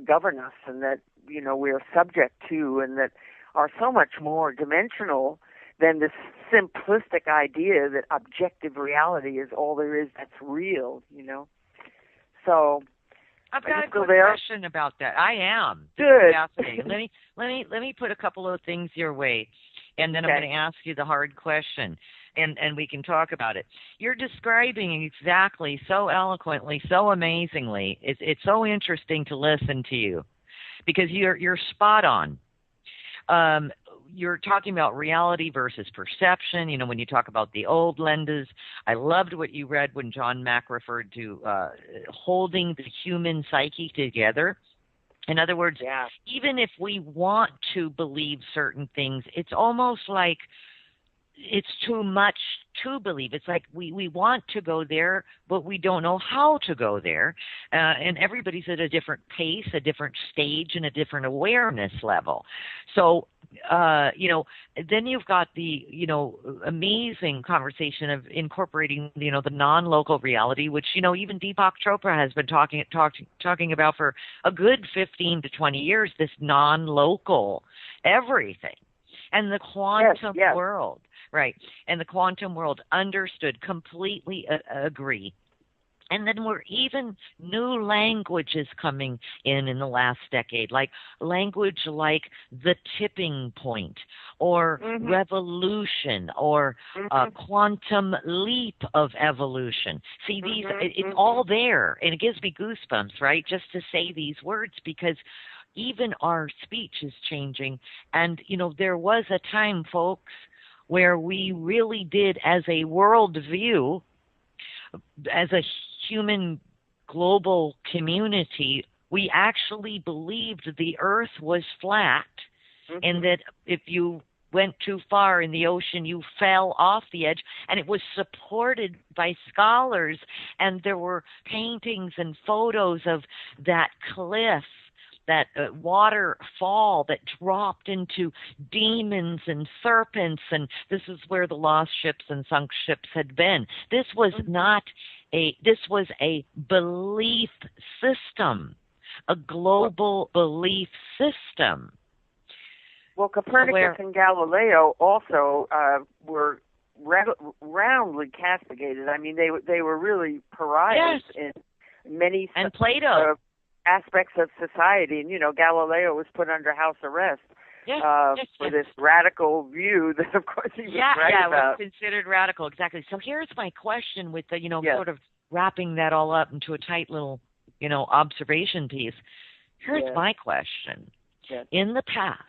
D: govern us and that, we're subject to, and that are so much more dimensional than this simplistic idea that objective reality is all there is that's real, So
B: I've got a quick question about that. I am.
D: Good.
B: Fascinating. Let me put a couple of things your way, and then I'm going to ask you the hard question, and we can talk about it. You're describing exactly, so eloquently, so amazingly. It's so interesting to listen to you, because you're spot on. You're talking about reality versus perception. When you talk about the old lenses, I loved what you read when John Mack referred to holding the human psyche together. In other words, even if we want to believe certain things, it's almost like it's too much to believe. It's like we want to go there, but we don't know how to go there. And everybody's at a different pace, a different stage, and a different awareness level. So, then you've got the, amazing conversation of incorporating, the non-local reality, which, even Deepak Chopra has been talking about for a good 15 to 20 years, this non-local everything. And the quantum world, right? And the quantum world understood, completely agree. And then we're even new languages coming in the last decade, like language like the tipping point, or revolution, or quantum leap of evolution. See, these, it's all there, and it gives me goosebumps, right, just to say these words, because even our speech is changing. And, there was a time, folks, where we really did, as a worldview, as a human global community, we actually believed the earth was flat, and that if you went too far in the ocean, you fell off the edge, and it was supported by scholars, and there were paintings and photos of that cliff, that waterfall that dropped into demons and serpents, and this is where the lost ships and sunk ships had been. This was this was a belief system, a global belief system.
D: Well, Copernicus and Galileo also were roundly castigated. I mean, they were really pariahs in many
B: and Plato.
D: Aspects of society. And, Galileo was put under house arrest for this radical view that, of course, he was right about.
B: Yeah, it was considered radical, exactly. So here's my question with the, sort of wrapping that all up into a tight little, observation piece. Here's my question.
D: Yes.
B: In the past,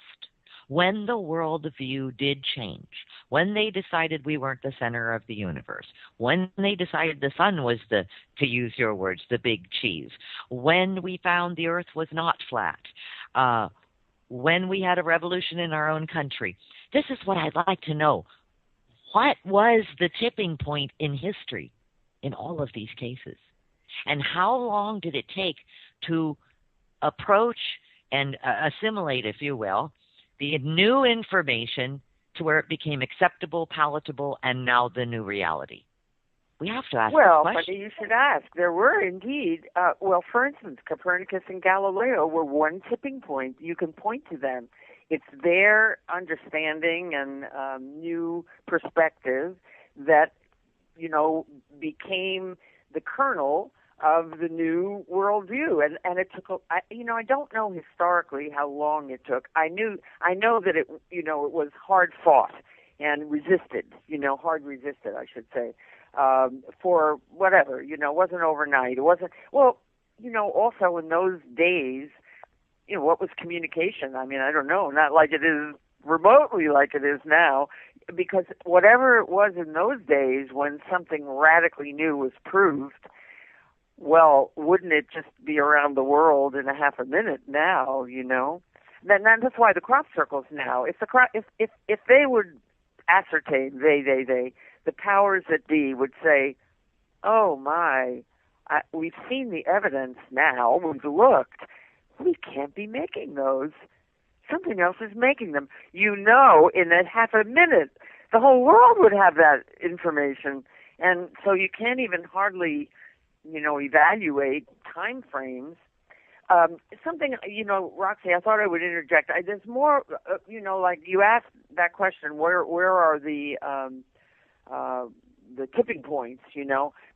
B: when the worldview did change, when they decided we weren't the center of the universe, when they decided the sun was to use your words, the big cheese, when we found the earth was not flat, when we had a revolution in our own country, this is what I'd like to know. What was the tipping point in history in all of these cases? And how long did it take to approach and assimilate, if you will, the new information to where it became acceptable, palatable, and now the new reality? We have to ask this question.
D: But you should ask. There were indeed, for instance, Copernicus and Galileo were one tipping point. You can point to them. It's their understanding and new perspective that, became the kernel of the new worldview, and it took. I don't know historically how long it took. I know that it was hard fought and resisted. Hard resisted, I should say, for whatever. It wasn't overnight. It wasn't. Well, also in those days, what was communication? I mean, I don't know. Not like it is remotely like it is now, because whatever it was in those days when something radically new was proved. Well, wouldn't it just be around the world in a half a minute now? Then that's why the crop circles now. If they would ascertain, the powers that be would say, "Oh my, we've seen the evidence now. We've looked. We can't be making those. Something else is making them." In that half a minute, the whole world would have that information, and so you can't even hardly evaluate time frames. Something, Roxy, I thought I would interject. There's more, like you asked that question, where are the tipping points,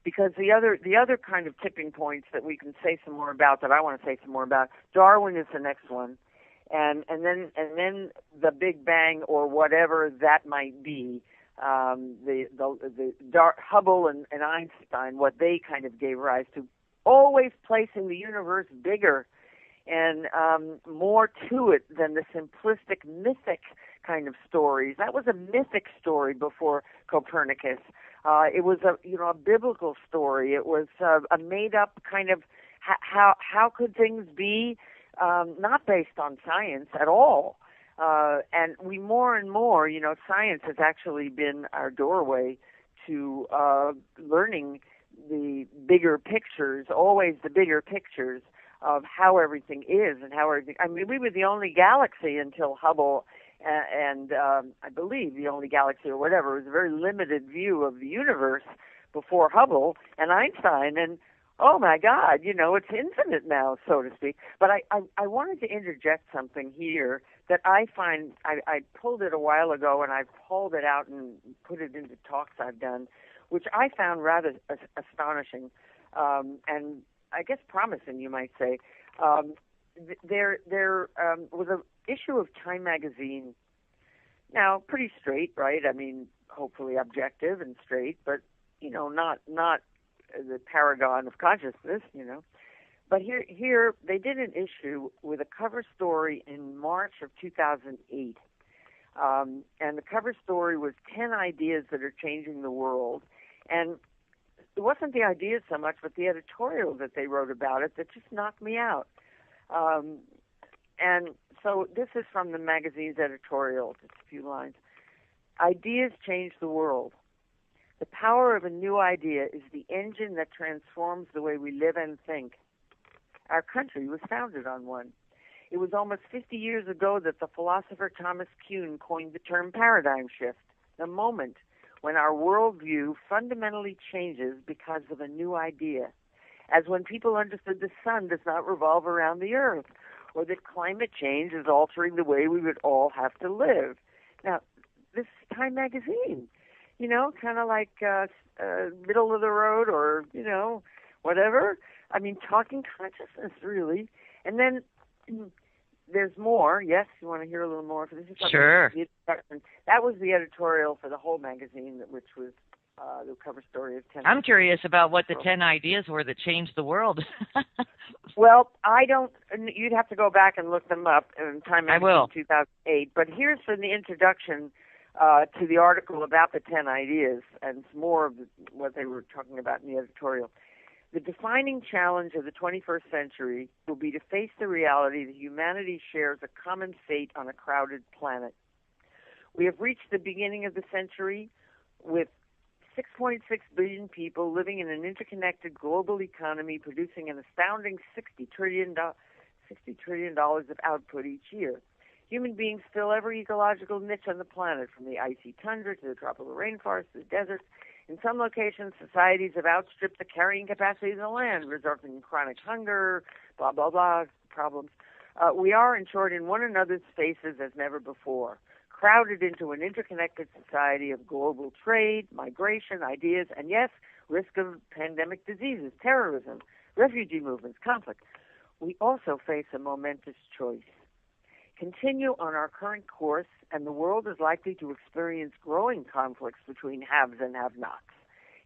D: because the other kind of tipping points that we can say some more about, that I want to say some more about, Darwin is the next one. And then the Big Bang, or whatever that might be, Hubble and Einstein, what they kind of gave rise to, always placing the universe bigger and more to it than the simplistic mythic kind of stories. That was a mythic story before Copernicus. It was a biblical story. It was a made up kind of how could things be, not based on science at all. And we more and more, science has actually been our doorway to learning the bigger pictures, always the bigger pictures of how everything is and how everything. I mean, we were the only galaxy until Hubble, and I believe the only galaxy or whatever. It was a very limited view of the universe before Hubble and Einstein, and oh my God, it's infinite now, so to speak. But I wanted to interject something here that I find, I pulled it a while ago, and I've hauled it out and put it into talks I've done, which I found rather astonishing, and I guess promising, you might say. There was an issue of Time magazine. Now, pretty straight, right? I mean, hopefully objective and straight, but not the paragon of consciousness, But here they did an issue with a cover story in March of 2008, and the cover story was 10 ideas that are changing the world, and it wasn't the ideas so much, but the editorial that they wrote about it that just knocked me out. And so this is from the magazine's editorial, just a few lines. Ideas change the world. The power of a new idea is the engine that transforms the way we live and think. Our country was founded on one. It was almost 50 years ago that the philosopher Thomas Kuhn coined the term paradigm shift, the moment when our worldview fundamentally changes because of a new idea, as when people understood the sun does not revolve around the earth, or that climate change is altering the way we would all have to live. Now, this is Time magazine, kind of like middle of the road or, whatever. I mean, talking consciousness, really. And then there's more. Yes, you want to hear a little more? This is
B: sure.
D: That was the editorial for the whole magazine, which was the cover story of 10.
B: I'm curious about what the 10 ideas were that changed the world.
D: Well, you'd have to go back and look them up in Time magazine.
B: I will.
D: 2008. But here's from the introduction to the article about the 10 ideas, and it's more of what they were talking about in the editorial. The defining challenge of the 21st century will be to face the reality that humanity shares a common fate on a crowded planet. We have reached the beginning of the century with 6.6 billion people living in an interconnected global economy producing an astounding $60 trillion of output each year. Human beings fill every ecological niche on the planet, from the icy tundra to the tropical rainforest to the deserts. In some locations, societies have outstripped the carrying capacity of the land, resulting in chronic hunger, blah, blah, blah, problems. We are, in short, in one another's faces as never before, crowded into an interconnected society of global trade, migration, ideas, and yes, risk of pandemic diseases, terrorism, refugee movements, conflict. We also face a momentous choice. Continue on our current course, and the world is likely to experience growing conflicts between haves and have-nots,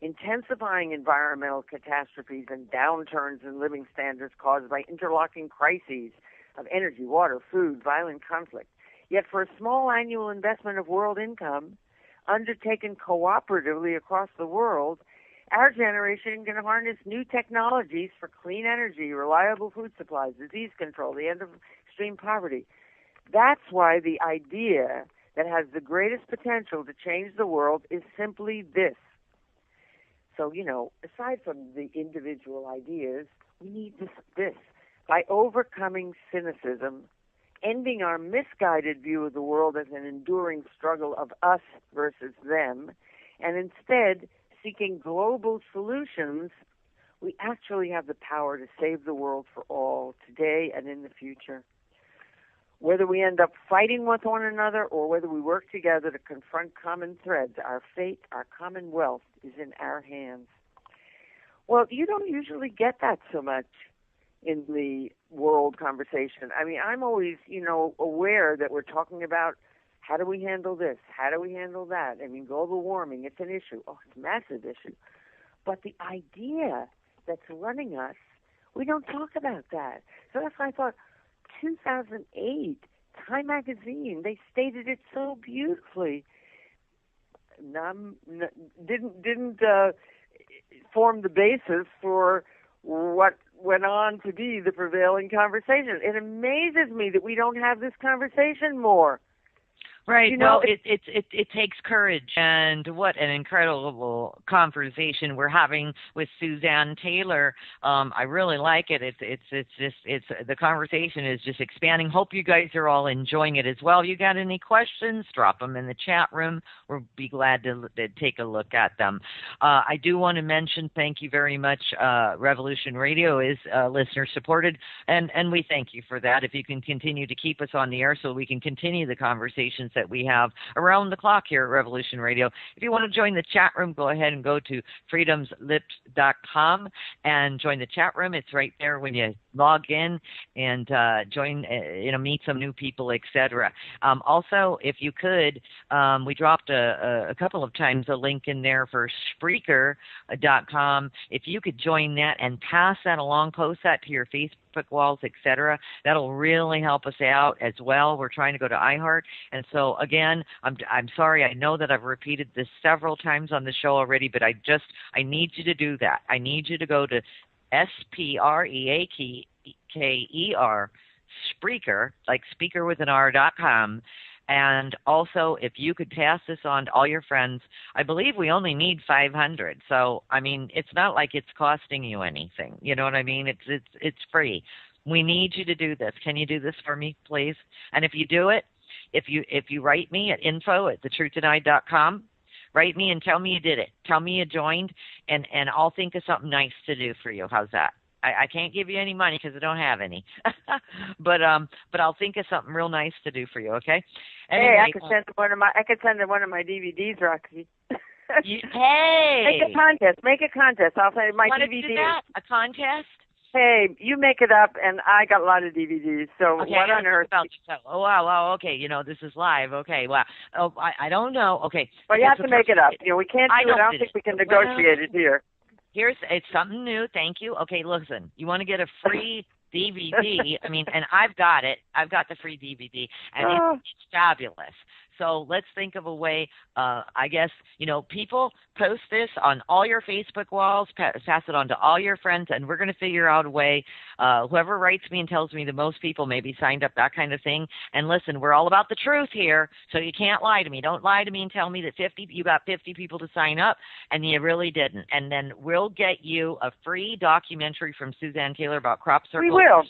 D: intensifying environmental catastrophes and downturns in living standards caused by interlocking crises of energy, water, food, violent conflict. Yet for a small annual investment of world income, undertaken cooperatively across the world, our generation can harness new technologies for clean energy, reliable food supplies, disease control, the end of extreme poverty. That's why the idea that has the greatest potential to change the world is simply this. So, aside from the individual ideas, we need this. By overcoming cynicism, ending our misguided view of the world as an enduring struggle of us versus them, and instead seeking global solutions, we actually have the power to save the world for all, today and in the future. Whether we end up fighting with one another or whether we work together to confront common threads, our fate, our common wealth is in our hands. Well, you don't usually get that so much in the world conversation. I mean, I'm always, aware that we're talking about how do we handle this? How do we handle that? I mean, global warming, it's an issue. Oh, it's a massive issue. But the idea that's running us, we don't talk about that. So that's why I thought, 2008, Time magazine, they stated it so beautifully. Didn't form the basis for what went on to be the prevailing conversation. It amazes me that we don't have this conversation more.
B: Right. Well, it takes courage, and what an incredible conversation we're having with Suzanne Taylor. I really like it. It's the conversation is just expanding. Hope you guys are all enjoying it as well. You got any questions? Drop them in the chat room. We'll be glad to take a look at them. I do want to mention, thank you very much. Revolution Radio is listener supported, and we thank you for that. If you can continue to keep us on the air so we can continue the conversations that we have around the clock here at Revolution Radio. If you want to join the chat room, go ahead and go to freedomslips.com and join the chat room. It's right there when you log in and join, meet some new people, etc. Also, if you could, we dropped a couple of times a link in there for Spreaker.com. If you could join that and pass that along, post that to your Facebook walls, etc. That'll really help us out as well. We're trying to go to iHeart, and so again, I'm sorry. I know that I've repeated this several times on the show already, but I need you to do that. I need you to go to Spreaker, like speaker with an R.com. And also, if you could pass this on to all your friends, I believe we only need 500. So, I mean, it's not like it's costing you anything. You know what I mean? It's free. We need you to do this. Can you do this for me, please? And if you do it, if you write me at info@thetruthDenied.com, write me and tell me you did it. Tell me you joined, and I'll think of something nice to do for you. How's that? I can't give you any money because I don't have any, but I'll think of something real nice to do for you. Okay. Anyway,
D: hey, I could send one of my DVDs, Roxy.
B: Hey,
D: Make a contest. I'll send my
B: want
D: DVD.
B: To do that? A contest?
D: Hey, you make it up, and I got a lot of DVDs. So
B: okay,
D: what on earth?
B: Oh wow, okay. You know, this is live. Okay, wow. Oh, I don't know. Okay.
D: Well, you have to make it up. You know, we can't do it. I don't think we can negotiate it here.
B: It's something new. Thank you. Okay, listen. You want to get a free DVD? I mean, and I've got it. I've got the free DVD, and it's fabulous. So let's think of a way. I guess, you know, people post this on all your Facebook walls, pass it on to all your friends, and we're going to figure out a way. Whoever writes me and tells me the most people maybe signed up, that kind of thing. And listen, we're all about the truth here, so you can't lie to me. Don't lie to me and tell me that you got 50 people to sign up, and you really didn't. And then we'll get you a free documentary from Suzanne Taylor about crop circles.
D: We will.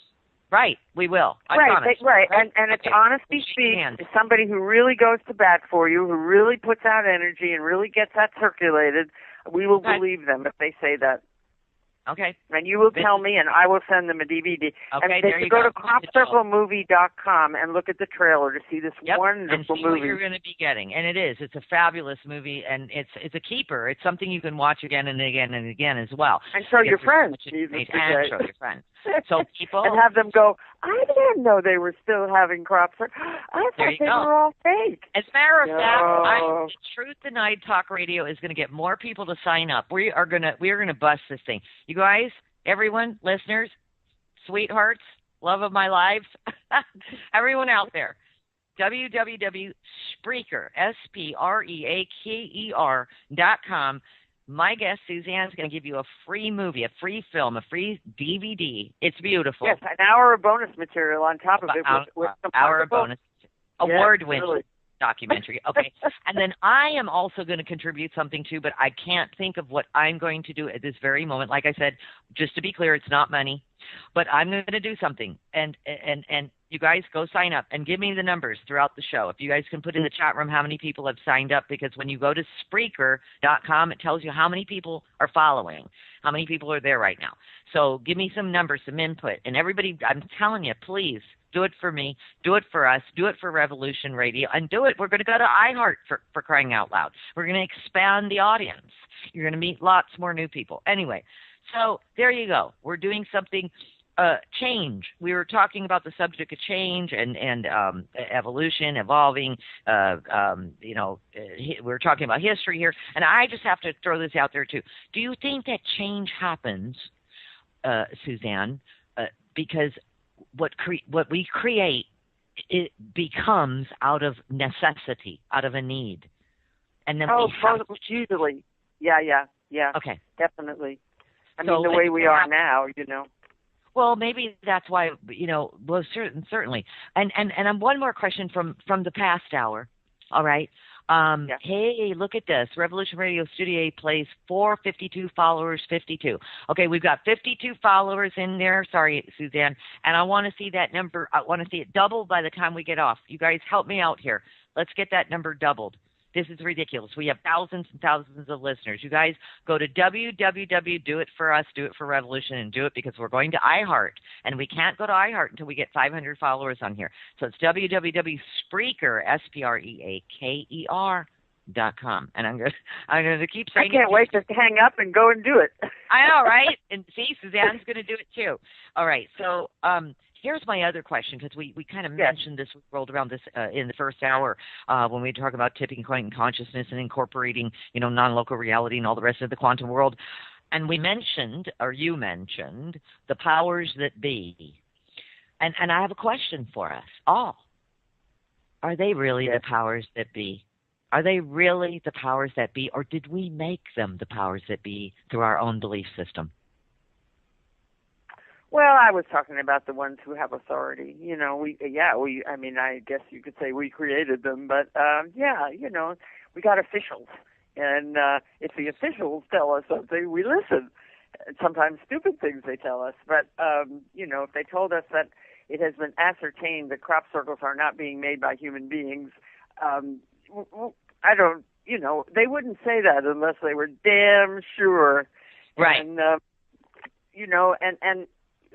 B: Right, we will. I promise.
D: Right. And it's honesty speaks. Somebody who really goes to bat for you, who really puts out energy and really gets that circulated. We will believe them if they say that.
B: Okay.
D: And you will tell me, and I will send them a DVD.
B: Okay,
D: and they should go to cropcirclemovie.com and look at the trailer to see this wonderful
B: and see
D: movie.
B: What you're going to be getting. And it is. It's a fabulous movie, and it's a keeper. It's something you can watch again and again and again as well.
D: And show your friends.
B: And show your friends. So people...
D: and have them go, I didn't know they were still having crop circles. I thought they were all fake.
B: As a matter of fact, Truth Denied Talk Radio is going to get more people to sign up. We are going to bust this thing. You guys, everyone, listeners, sweethearts, love of my lives, everyone out there, www.Spreaker, SPREAKER.com. My guest, Suzanne's going to give you a free movie, a free film, a free DVD. It's beautiful.
D: Yes, an hour of bonus material on top of it. With
B: hour of bonus. Award-winning documentary. Okay. And then I am also going to contribute something too, but I can't think of what I'm going to do at this very moment. Like I said, just to be clear, it's not money, but I'm going to do something. And you guys go sign up and give me the numbers throughout the show. If you guys can put in the chat room how many people have signed up, because when you go to Spreaker.com, it tells you how many people are following, how many people are there right now. So give me some numbers, some input. And everybody, I'm telling you, please do it for me, do it for us, do it for Revolution Radio, and do it. We're going to go to iHeart for crying out loud. We're going to expand the audience. You're going to meet lots more new people. Anyway, so there you go. We're doing something. Change. We were talking about the subject of change and evolution, evolving. We're talking about history here, and I just have to throw this out there too. Do you think that change happens, Suzanne, because what we create, it becomes out of necessity, out of a need, and then
D: usually, yeah.
B: Okay,
D: definitely. I mean, the way we are now, you know.
B: Well, maybe that's why, well, certainly. And one more question from the past hour. All right. Hey, look at this. Revolution Radio Studio A plays 452 followers, 52. Okay, we've got 52 followers in there. Sorry, Suzanne. And I want to see that number. I want to see it doubled by the time we get off. You guys help me out here. Let's get that number doubled. This is ridiculous. We have thousands and thousands of listeners. You guys go to www, do it for us, do it for Revolution, and do it because we're going to iHeart. And we can't go to iHeart until we get 500 followers on here. So it's www.Spreaker, SPREAKER.com. And I'm going to keep saying
D: I can't wait to hang up and go and do it.
B: I know, right? And see, Suzanne's going to do it too. All right. So, here's my other question, because we kind of mentioned this, we rolled around this in the first hour when we talk about tipping point and consciousness and incorporating, non-local reality and all the rest of the quantum world. And we mentioned, or you mentioned, the powers that be. And I have a question for us all. Are they really the powers that be? Are they really the powers that be, or did we make them the powers that be through our own belief system?
D: Well, I was talking about the ones who have authority. I mean, I guess you could say we created them, but we got officials, and if the officials tell us something, we listen. Sometimes stupid things they tell us, but if they told us that it has been ascertained that crop circles are not being made by human beings, I don't. They wouldn't say that unless they were damn sure.
A: Right.
D: And and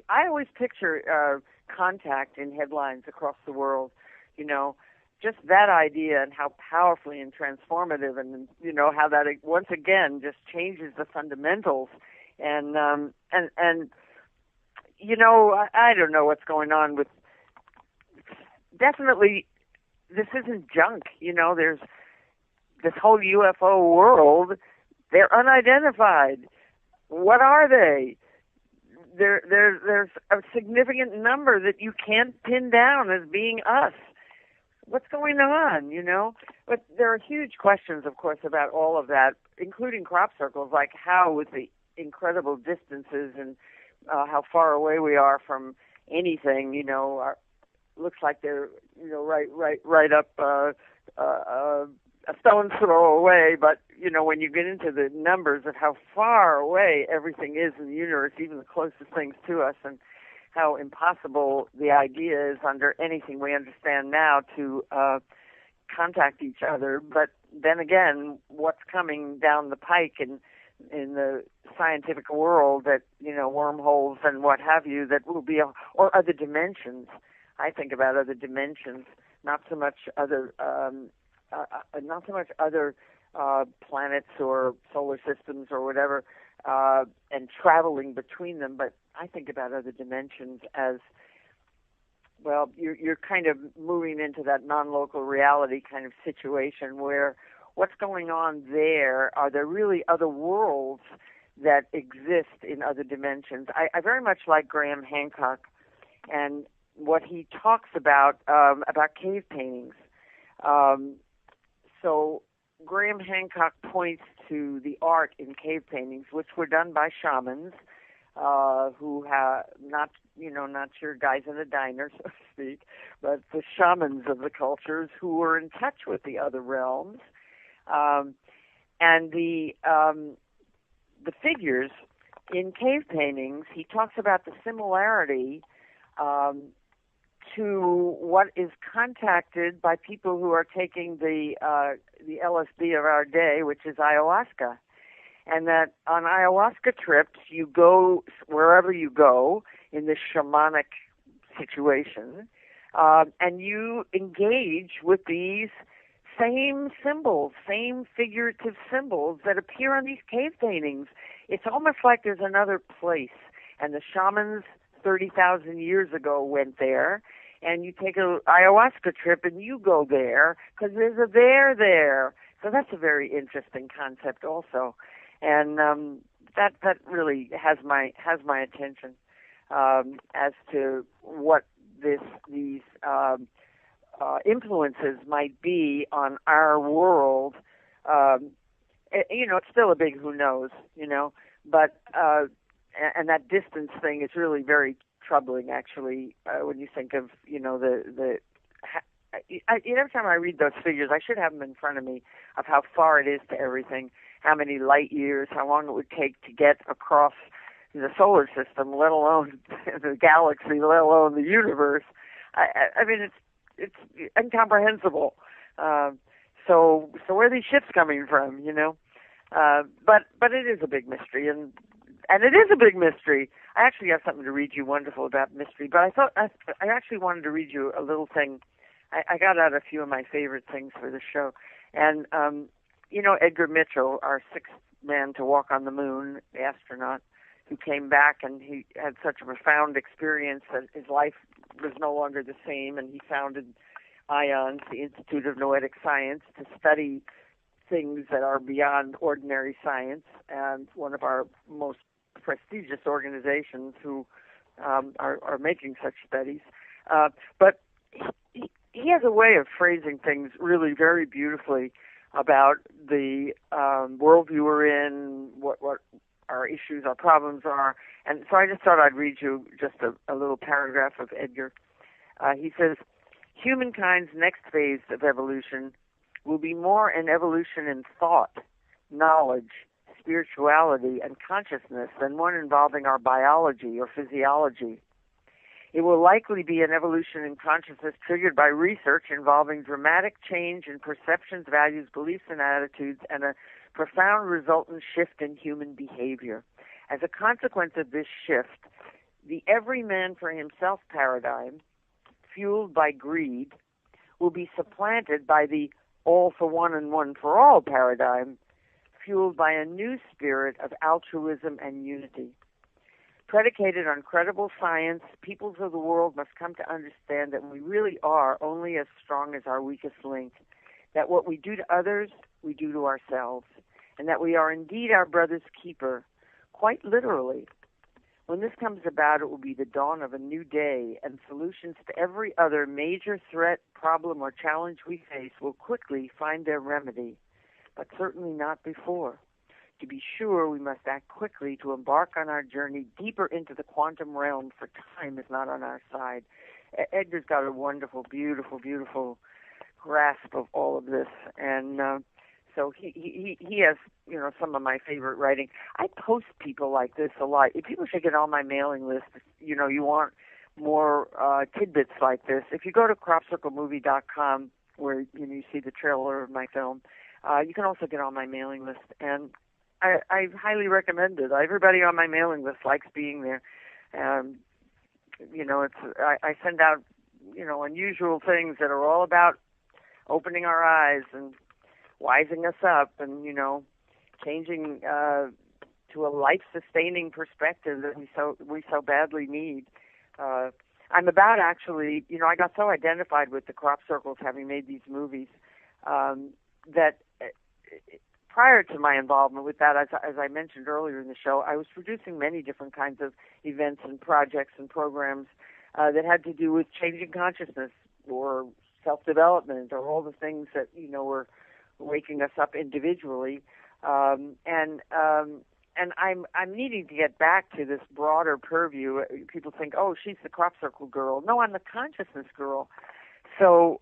D: I always picture contact in headlines across the world, just that idea and how powerfully and transformative, and how that once again just changes the fundamentals, and I don't know what's going on with. Definitely, this isn't junk. There's this whole UFO world. They're unidentified. What are they? There's a significant number that you can't pin down as being us. What's going on, But there are huge questions, of course, about all of that, including crop circles, like how with the incredible distances and how far away we are from anything, looks like they're, right up a stone's throw away, but when you get into the numbers of how far away everything is in the universe, even the closest things to us, and how impossible the idea is under anything we understand now to contact each other. But then again, what's coming down the pike in the scientific world, that wormholes and what have you, that will be or other dimensions. I think about other dimensions, not so much other planets or solar systems or whatever, and traveling between them. But I think about other dimensions as, well, you're kind of moving into that non-local reality kind of situation where what's going on there, are there really other worlds that exist in other dimensions? I very much like Graham Hancock and what he talks about cave paintings. So Graham Hancock points to the art in cave paintings, which were done by shamans, who have not your guys in a diner, so to speak, but the shamans of the cultures who were in touch with the other realms, and the figures in cave paintings. He talks about the similarity to what is contacted by people who are taking the LSD of our day, which is ayahuasca. And that on ayahuasca trips, you go wherever you go in this shamanic situation, and you engage with these same symbols, same figurative symbols that appear on these cave paintings. It's almost like there's another place. And the shamans 30,000 years ago went there, and you take a ayahuasca trip and you go there because there's a there. So that's a very interesting concept also. And that really has my attention as to what these influences might be on our world. It's still a big who knows, but and that distance thing is really very troubling, actually, when you think of every time I read those figures, I should have them in front of me, of how far it is to everything, how many light years, how long it would take to get across the solar system, let alone the galaxy, let alone the universe. I mean, it's incomprehensible. So where are these ships coming from? But it is a big mystery, and it is a big mystery. I actually have something to read you wonderful about mystery, but I thought I actually wanted to read you a little thing. I got out a few of my favorite things for the show. And, Edgar Mitchell, our sixth man to walk on the moon, the astronaut, who came back, and he had such a profound experience that his life was no longer the same, and he founded IONS, the Institute of Noetic Science, to study things that are beyond ordinary science, and one of our most prestigious organizations who are making such studies. But he has a way of phrasing things really very beautifully about the worldview we're in, what our issues, our problems are. And so I just thought I'd read you just a little paragraph of Edgar. He says, humankind's next phase of evolution will be more an evolution in thought, knowledge, spirituality, and consciousness than one involving our biology or physiology. It will likely be an evolution in consciousness triggered by research involving dramatic change in perceptions, values, beliefs, and attitudes, and a profound resultant shift in human behavior. As a consequence of this shift, the every man for himself paradigm, fueled by greed, will be supplanted by the all for one and one for all paradigm, fueled by a new spirit of altruism and unity. Predicated on credible science, peoples of the world must come to understand that we really are only as strong as our weakest link, that what we do to others, we do to ourselves, and that we are indeed our brother's keeper, quite literally. When this comes about, it will be the dawn of a new day, and solutions to every other major threat, problem, or challenge we face will quickly find their remedy, but certainly not before. To be sure, we must act quickly to embark on our journey deeper into the quantum realm, for time is not on our side. Edgar's got a wonderful, beautiful, beautiful grasp of all of this, and so he has, you know, some of my favorite writing. I post people like this a lot. People should get on my mailing list. You know, you want more tidbits like this. If you go to cropcirclemovie.com, where you see the trailer of my film, you can also get on my mailing list, and I highly recommend it. Everybody on my mailing list likes being there. You know, I send out, you know, unusual things that are all about opening our eyes and wising us up, and, you know, changing to a life-sustaining perspective that we so badly need. I'm about, actually, you know, I got so identified with the crop circles having made these movies that prior to my involvement with that, as I mentioned earlier in the show, I was producing many different kinds of events and projects and programs that had to do with changing consciousness or self-development or all the things that, you know, were waking us up individually. And I'm needing to get back to this broader purview. People think, oh, she's the crop circle girl. No, I'm the consciousness girl. So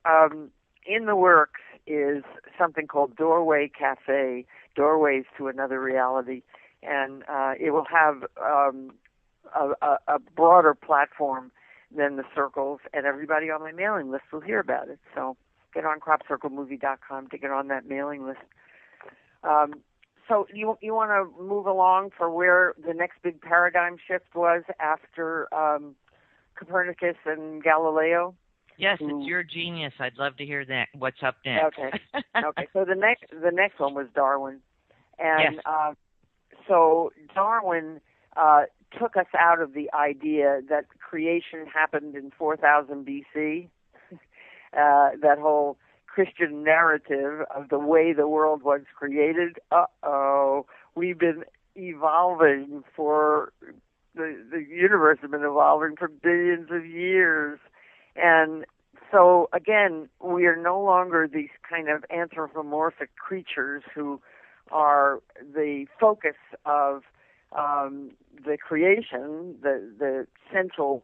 D: in the works is something called Doorway Cafe, Doorways to Another Reality, and it will have a broader platform than the circles, and everybody on my mailing list will hear about it. So get on cropcirclemovie.com to get on that mailing list. So you want to move along for where the next big paradigm shift was after Copernicus and Galileo?
B: Yes, it's your genius. I'd love to hear that. What's up next?
D: Okay. So the next one was Darwin, and
B: yes.
D: So Darwin took us out of the idea that creation happened in 4000 BC. That whole Christian narrative of the way the world was created. We've been evolving for the universe has been evolving for billions of years. And so, again, we are no longer these kind of anthropomorphic creatures who are the focus of the creation, the central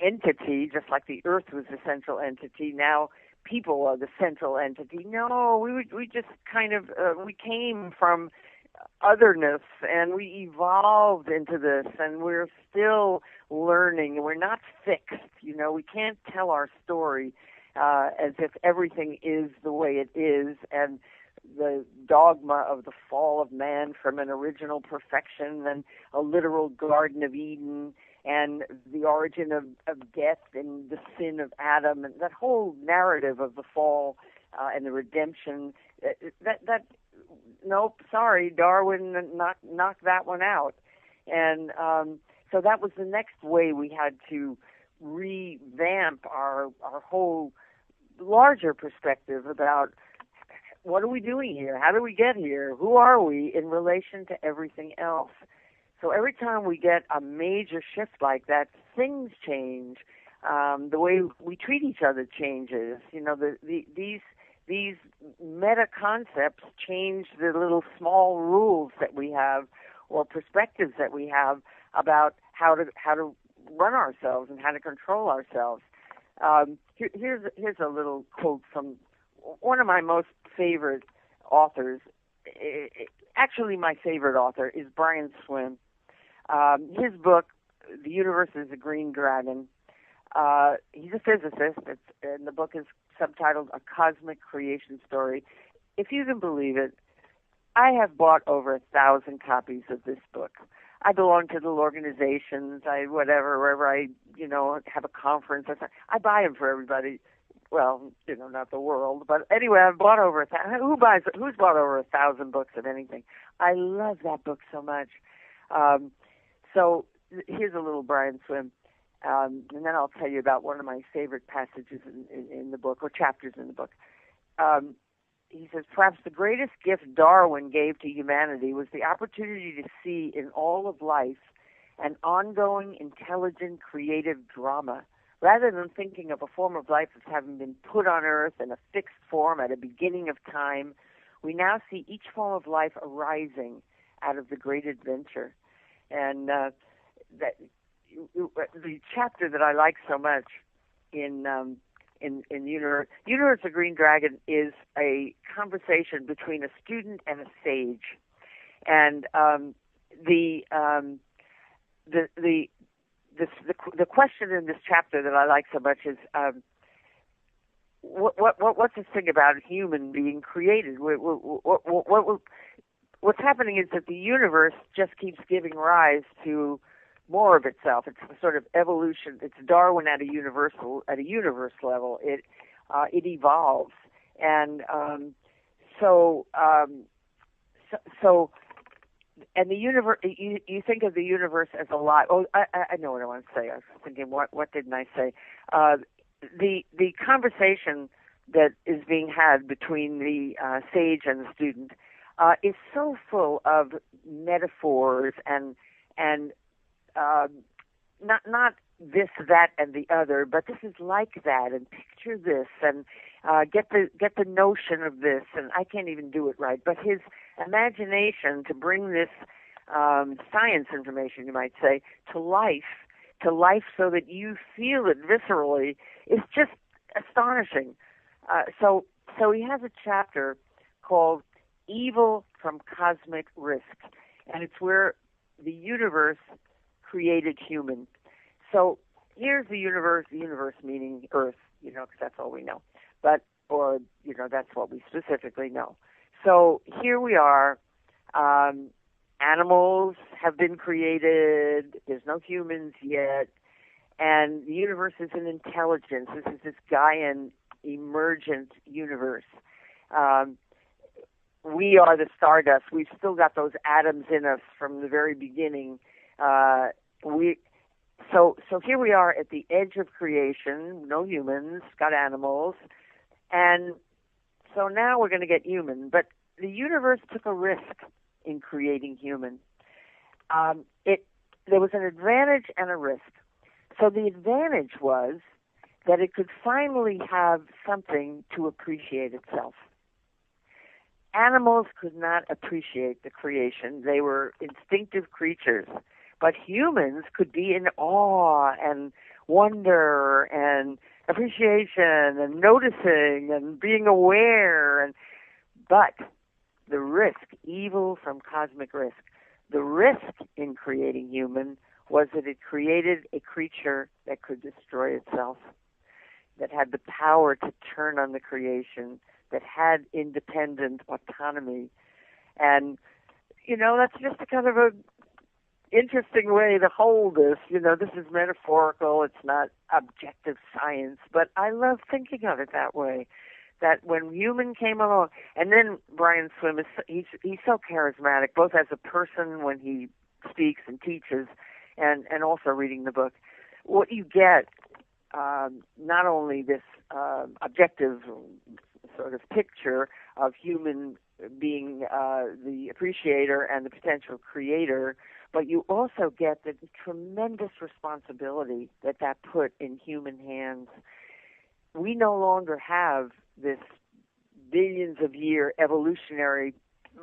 D: entity, just like the earth was the central entity. Now people are the central entity. No, we just kind of, we came from otherness and we evolved into this, and we're still learning, and we're not fixed. You know, we can't tell our story as if everything is the way it is, and the dogma of the fall of man from an original perfection and a literal Garden of Eden and the origin of death and the sin of Adam, and that whole narrative of the fall and the redemption, nope, sorry, Darwin knocked that one out. And so that was the next way we had to revamp our whole larger perspective about what are we doing here? How do we get here? Who are we in relation to everything else? So every time we get a major shift like that, things change. The way we treat each other changes. You know, these meta concepts change the little small rules that we have or perspectives that we have about how to run ourselves and how to control ourselves. Here's a little quote from one of my most favorite authors. Actually, my favorite author is Brian Swimme. His book, The Universe is a Green Dragon. He's a physicist, and the book is subtitled A Cosmic Creation Story. If you can believe it, I have bought over 1,000 copies of this book. I belong to little organizations, wherever I, have a conference, I buy them for everybody. Well, not the world, but anyway, I've bought over 1,000. Who's bought over 1,000 books of anything? I love that book so much. So here's a little Brian Swimme, and then I'll tell you about one of my favorite passages in the book, or chapters in the book. He says, perhaps the greatest gift Darwin gave to humanity was the opportunity to see in all of life an ongoing, intelligent, creative drama. Rather than thinking of a form of life as having been put on Earth in a fixed form at a beginning of time, we now see each form of life arising out of the great adventure. And the chapter that I like so much in Universe of Green Dragon is a conversation between a student and a sage, and the question in this chapter that I like so much is what's this thing about a human being created? What's happening is that the universe just keeps giving rise to more of itself. It's a sort of evolution. It's Darwin at a universe level. It evolves, and and the universe. You think of the universe as alive. Oh, I know what I want to say. I was thinking, what didn't I say? The conversation that is being had between the sage and the student is so full of metaphors and not this, that, and the other, but this is like that, and picture this, and get the notion of this, and I can't even do it right. But his imagination to bring this science information, you might say, to life, so that you feel it viscerally, is just astonishing. So he has a chapter called Evil from Cosmic Risk, and it's where the universe created human. So here's the universe meaning Earth, because that's all we know. That's what we specifically know. So here we are. Animals have been created. There's no humans yet. And the universe is an intelligence. This is this Gaian emergent universe. We are the stardust. We've still got those atoms in us from the very beginning. So here we are at the edge of creation. No humans, got animals, and so now we're going to get human. But the universe took a risk in creating human. There was an advantage and a risk. So the advantage was that it could finally have something to appreciate itself. Animals could not appreciate the creation. They were instinctive creatures. But humans could be in awe and wonder and appreciation and noticing and being aware. But the risk, evil from cosmic risk, the risk in creating human was that it created a creature that could destroy itself, that had the power to turn on the creation, that had independent autonomy. And, that's just a kind of a interesting way to hold this. This is metaphorical. It's not objective science, but I love thinking of it that way, that when human came along, and then Brian Swimme, he's so charismatic, both as a person when he speaks and teaches, and also reading the book. What you get, not only this objective sort of picture of human being the appreciator and the potential creator, but you also get the tremendous responsibility that put in human hands. We no longer have this billions of year evolutionary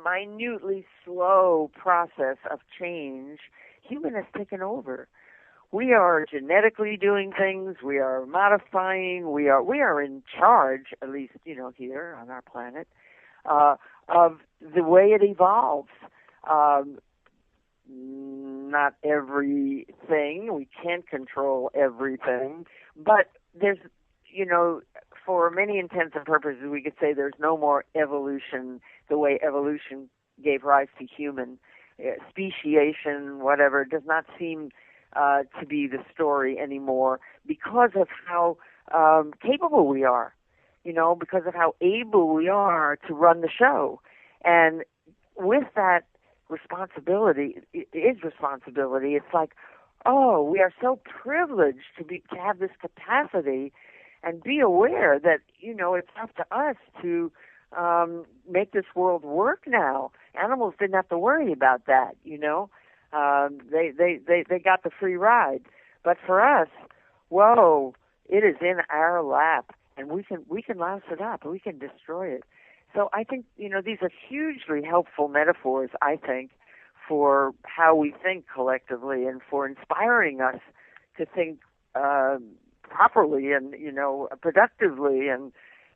D: minutely slow process of change, human has taken over. We are genetically doing things. We are modifying. We are in charge, at least here on our planet, of the way it evolves. Not everything. We can't control everything, but there's for many intents and purposes, we could say there's no more evolution the way evolution gave rise to human speciation. Whatever, it does not seem to be the story anymore because of how capable we are, because of how able we are to run the show. And with that responsibility, it is responsibility. It's like, oh, we are so privileged to have this capacity and be aware that, it's up to us to make this world work now. Animals didn't have to worry about that, They got the free ride. But for us, whoa, it is in our lap, and we can louse it up, we can destroy it. So I think, these are hugely helpful metaphors, I think, for how we think collectively and for inspiring us to think properly and, productively and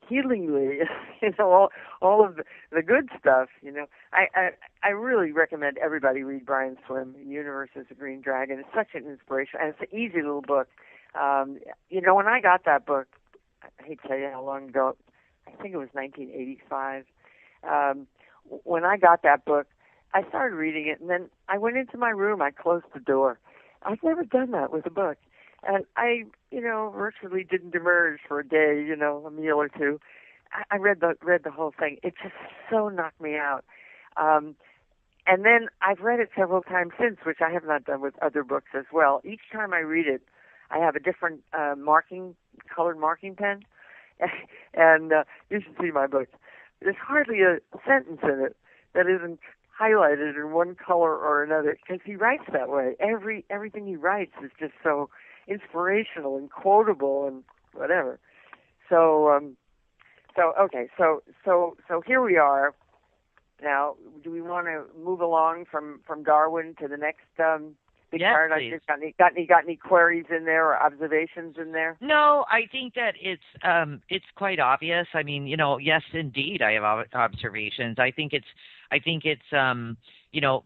D: healingly, all of the good stuff, I really recommend everybody read Brian Swimme, Universe is a Green Dragon. It's such an inspiration, and it's an easy little book. When I got that book, I hate to tell you how long ago, I think it was 1985. When I got that book, I started reading it, and then I went into my room, I closed the door. I've never done that with a book. And I, virtually didn't emerge for a day, a meal or two. I read the whole thing. It just so knocked me out. And then I've read it several times since, which I have not done with other books as well. Each time I read it, I have a different colored marking pen. And you should see my book. There's hardly a sentence in it that isn't highlighted in one color or another, because he writes that way. Everything he writes is just so inspirational and quotable and whatever. So here we are. Now, do we want to move along from Darwin to the next big part?
B: Please.
D: Got any queries in there or observations in there?
B: No, I think that it's quite obvious. I mean, yes, indeed, I have observations. I think it's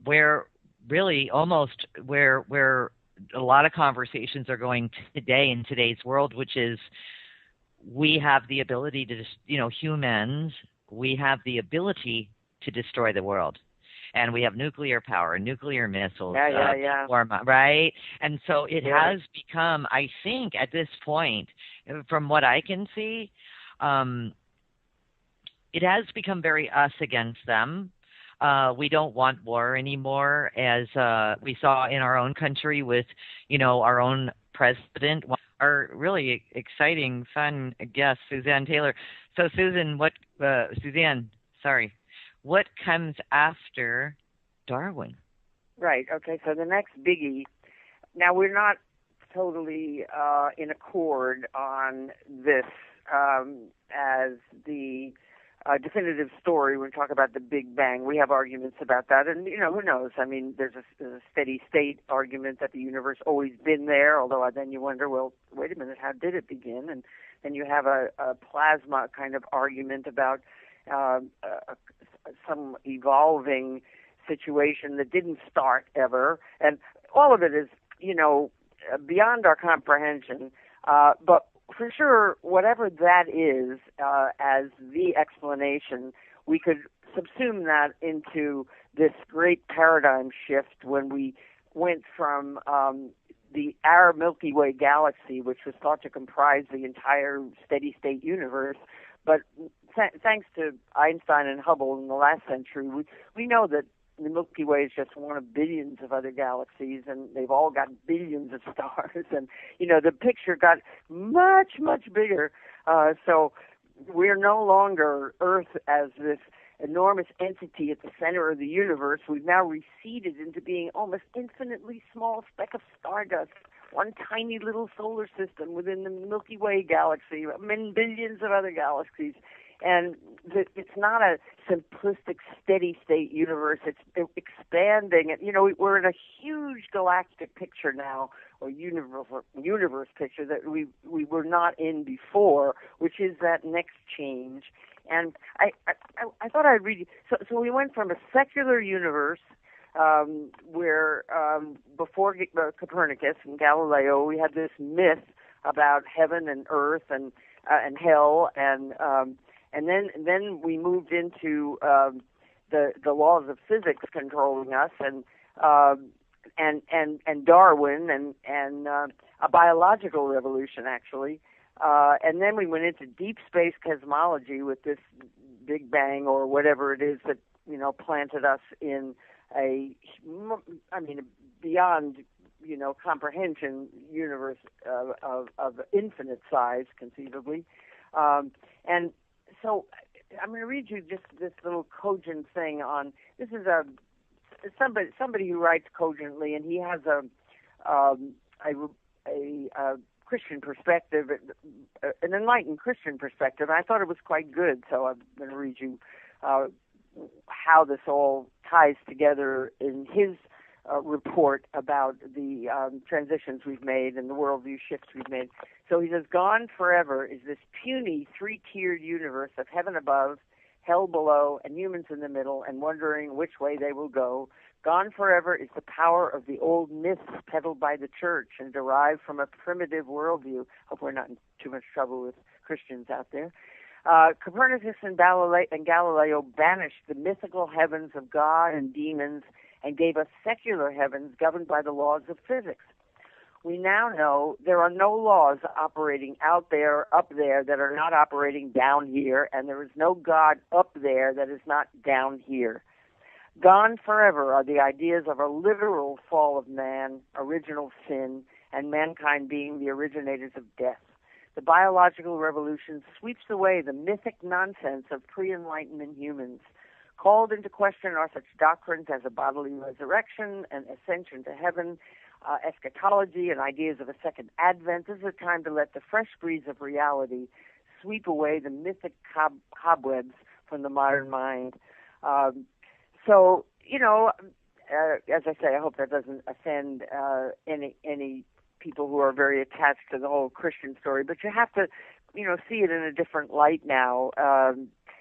B: where really almost where a lot of conversations are going today in today's world, which is we have the ability to, humans, we have the ability to destroy the world. And we have nuclear power, nuclear missiles, right? And so it has become, I think, at this point, from what I can see, it has become very us against them. We don't want war anymore, as we saw in our own country with, our own president, our really exciting, fun guest, Suzanne Taylor. So, what comes after Darwin? Right.
D: Okay. So the next biggie. Now, we're not totally in accord on this as the definitive story when we talk about the Big Bang. We have arguments about that, and who knows? I mean, there's a steady state argument that the universe always been there, although then you wonder, well, wait a minute, how did it begin? And then you have a plasma kind of argument about some evolving situation that didn't start ever, and all of it is beyond our comprehension, but for sure, whatever that is, as the explanation, we could subsume that into this great paradigm shift when we went from our Milky Way galaxy, which was thought to comprise the entire steady-state universe, but thanks to Einstein and Hubble in the last century, we know that the Milky Way is just one of billions of other galaxies, and they've all got billions of stars. And, the picture got much, much bigger. So we're no longer Earth as this enormous entity at the center of the universe. We've now receded into being almost infinitely small speck of stardust, one tiny little solar system within the Milky Way galaxy, many billions of other galaxies. and it's not a simplistic steady state universe. It's expanding. You know, we're in a huge galactic picture now, or universe picture that we were not in before, which is that next change. And I thought I'd read you. So we went from a secular universe where before Copernicus and Galileo, we had this myth about heaven and earth and hell, and then we moved into the laws of physics controlling us, and Darwin and a biological revolution actually, and then we went into deep space cosmology with this Big Bang or whatever it is that planted us in beyond comprehension universe of infinite size conceivably, and so I'm going to read you just this little cogent thing on. This is somebody who writes cogently, and he has a Christian perspective, an enlightened Christian perspective. And I thought it was quite good, so I'm going to read you how this all ties together in his report about the transitions we've made and the worldview shifts we've made. So he says, gone forever is this puny three-tiered universe of heaven above, hell below, and humans in the middle, and wondering which way they will go. Gone forever is the power of the old myths peddled by the church and derived from a primitive worldview. Hope we're not in too much trouble with Christians out there. Copernicus and Galileo banished the mythical heavens of God and demons and gave us secular heavens governed by the laws of physics. We now know there are no laws operating out there, up there, that are not operating down here, and there is no God up there that is not down here. Gone forever are the ideas of a literal fall of man, original sin, and mankind being the originators of death. The biological revolution sweeps away the mythic nonsense of pre-Enlightenment humans. Called into question are such doctrines as a bodily resurrection and ascension to heaven, eschatology, and ideas of a second advent. This is a time to let the fresh breeze of reality sweep away the mythic cobwebs from the modern mind. So, as I say, I hope that doesn't offend any people who are very attached to the whole Christian story, but you have to, see it in a different light now.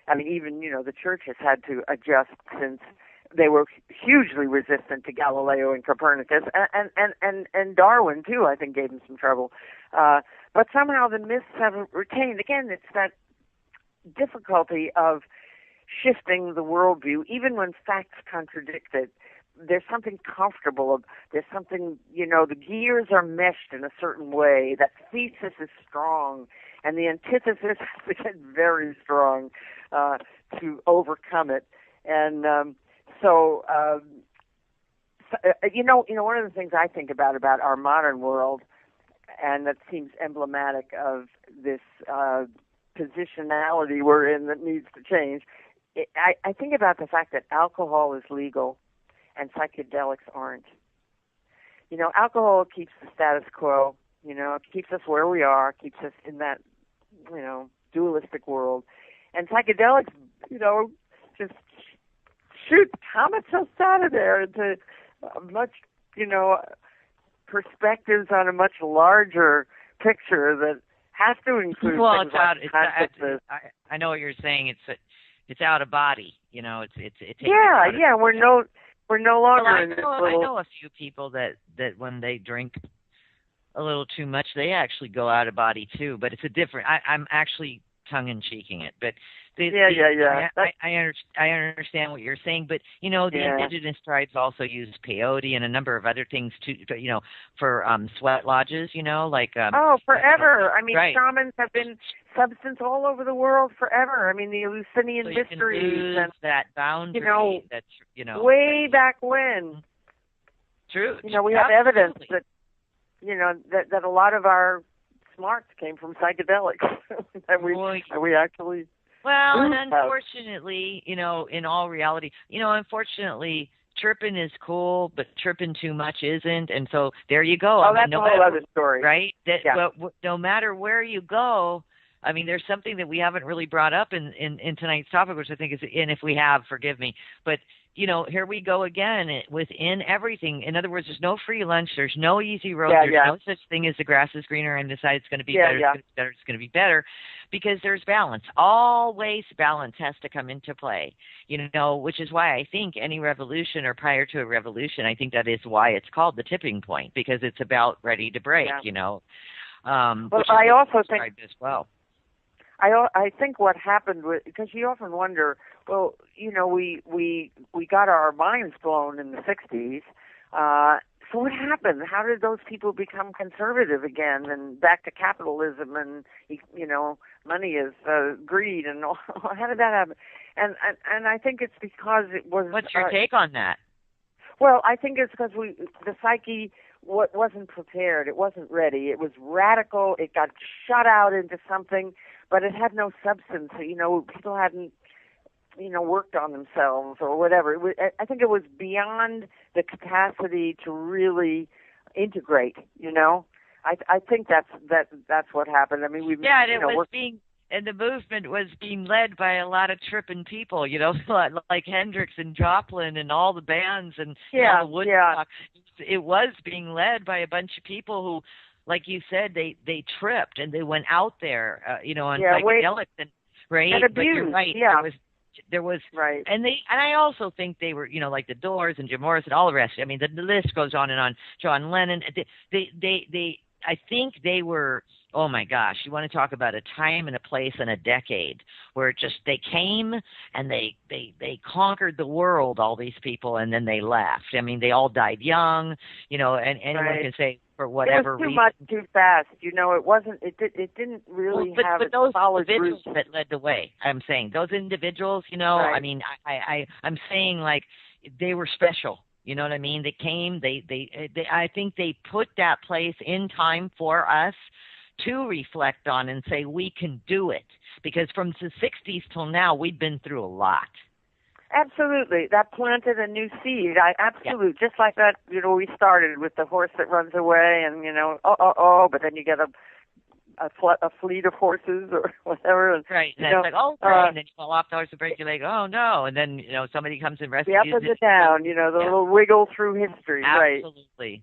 D: Even, the church has had to adjust since they were hugely resistant to Galileo and Copernicus, and Darwin, too, I think, gave them some trouble. But somehow the myths have retained. Again, it's that difficulty of shifting the worldview, even when facts contradict it. There's something comfortable. There's something, the gears are meshed in a certain way. That thesis is strong, and the antithesis has to get very strong to overcome it. And one of the things I think about our modern world, and that seems emblematic of this positionality we're in that needs to change, I think about the fact that alcohol is legal and psychedelics aren't. Alcohol keeps the status quo, it keeps us where we are, keeps us in that, dualistic world. And psychedelics, just shoot comets us out of there into much, perspectives on a much larger picture that has to include things like consciousness.
B: I know what you're saying. It's out of body. It takes we're no longer in this little... I know a few people that when they drink a little too much, they actually go out of body too. But it's a different. I'm actually tongue-in-cheeking it, but I understand what you're saying. But the indigenous tribes also use peyote and a number of other things too. For sweat lodges.
D: Forever.
B: Right.
D: Shamans have been substance all over the world forever. The Eleusinian
B: so
D: mysteries
B: you can lose
D: and
B: that boundary. That's
D: way back when.
B: True.
D: We have evidence that that a lot of our smarts came from psychedelics. and we actually.
B: Well, and unfortunately, in all reality, unfortunately, chirping is cool, but chirping too much isn't, and so there you go.
D: Oh, that's a whole other story,
B: right? But no matter where you go, I mean, there's something that we haven't really brought up in tonight's topic, which I think is, and if we have, forgive me, but here we go again within everything. In other words, there's no free lunch. There's no easy road. There's no such thing as the grass is greener and decide it's going to be better. It's going to be better, because there's balance. Always balance has to come into play, which is why I think any revolution or prior to a revolution, I think that is why it's called the tipping point, because it's about ready to break,
D: Well, I also think
B: as well.
D: I think what happened was, because you often wonder, well, we got our minds blown in the 60s. So what happened? How did those people become conservative again and back to capitalism and, money is greed and all? How did that happen? And I think it's because it was...
B: What's your take on that?
D: Well, I think it's because the psyche wasn't prepared. It wasn't ready. It was radical. It got shut out into something, but it had no substance. People hadn't, worked on themselves or whatever. I think it was beyond the capacity to really integrate. I think that's what happened. I mean,
B: and the movement was being led by a lot of tripping people, like Hendrix and Joplin and all the bands and Woodstock. It was being led by a bunch of people who, like you said, they tripped and they went out there, on psychedelics right?
D: And abused,
B: but you're right.
D: Yeah.
B: There was
D: right.
B: And I also think they were, like the Doors and Jim Morrison, all the rest. I mean, the list goes on and on. John Lennon. I think they were, oh my gosh, you want to talk about a time and a place and a decade where they came and they conquered the world, all these people, and then they left. I mean, they all died young, and anyone can say for whatever reason.
D: It was too much too fast. It wasn't, it didn't really have
B: but those
D: solid
B: individuals
D: roots
B: that led the way, I'm saying, those individuals,
D: Right.
B: I mean, I'm saying like they were special. You know what I mean? They came, I think they put that place in time for us to reflect on and say, we can do it. Because from the 60s till now, we've been through a lot.
D: Absolutely. That planted a new seed. Just like that, we started with the horse that runs away and, but then you get a fleet of horses or whatever. And,
B: right. And it's like, oh, great. And then you fall off the horse and break your leg. Oh, no. And then, somebody comes and rescues you.
D: The up and the down, the little wiggle through history.
B: Absolutely.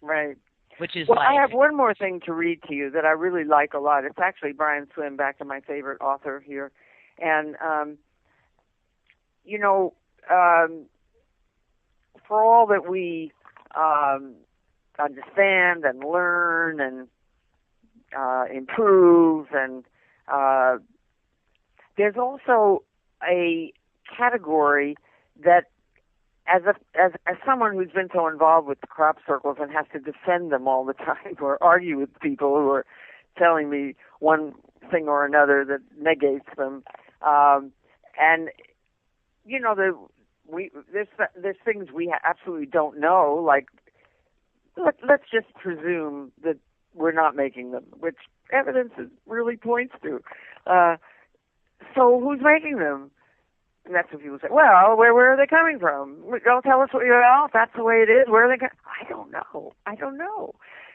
D: Right.
B: Which is
D: I have one more thing to read to you that I really like a lot. It's actually Brian Swim, back to my favorite author here. And, for all that we understand and learn and improve, and there's also a category that, as someone who's been so involved with the crop circles and has to defend them all the time or argue with people who are telling me one thing or another that negates them, and there's things we absolutely don't know, like let's just presume that we're not making them, which evidence really points to. So who's making them? And that's what people say. Well, where are they coming from? Don't tell us if that's the way it is. Where are they coming? I don't know.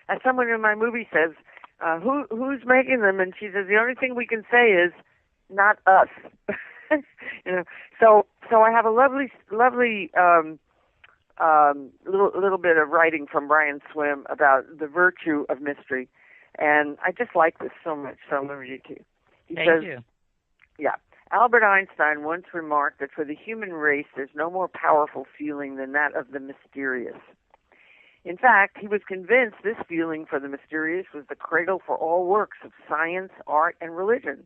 D: As someone in my movie says, who's making them? And she says, the only thing we can say is, not us. So I have a lovely little bit of writing from Brian Swim about the virtue of mystery, and I just like this so much. So I'm going to read it to you.
B: Thank you.
D: Yeah. Albert Einstein once remarked that for the human race, there's no more powerful feeling than that of the mysterious. In fact, he was convinced this feeling for the mysterious was the cradle for all works of science, art, and religion.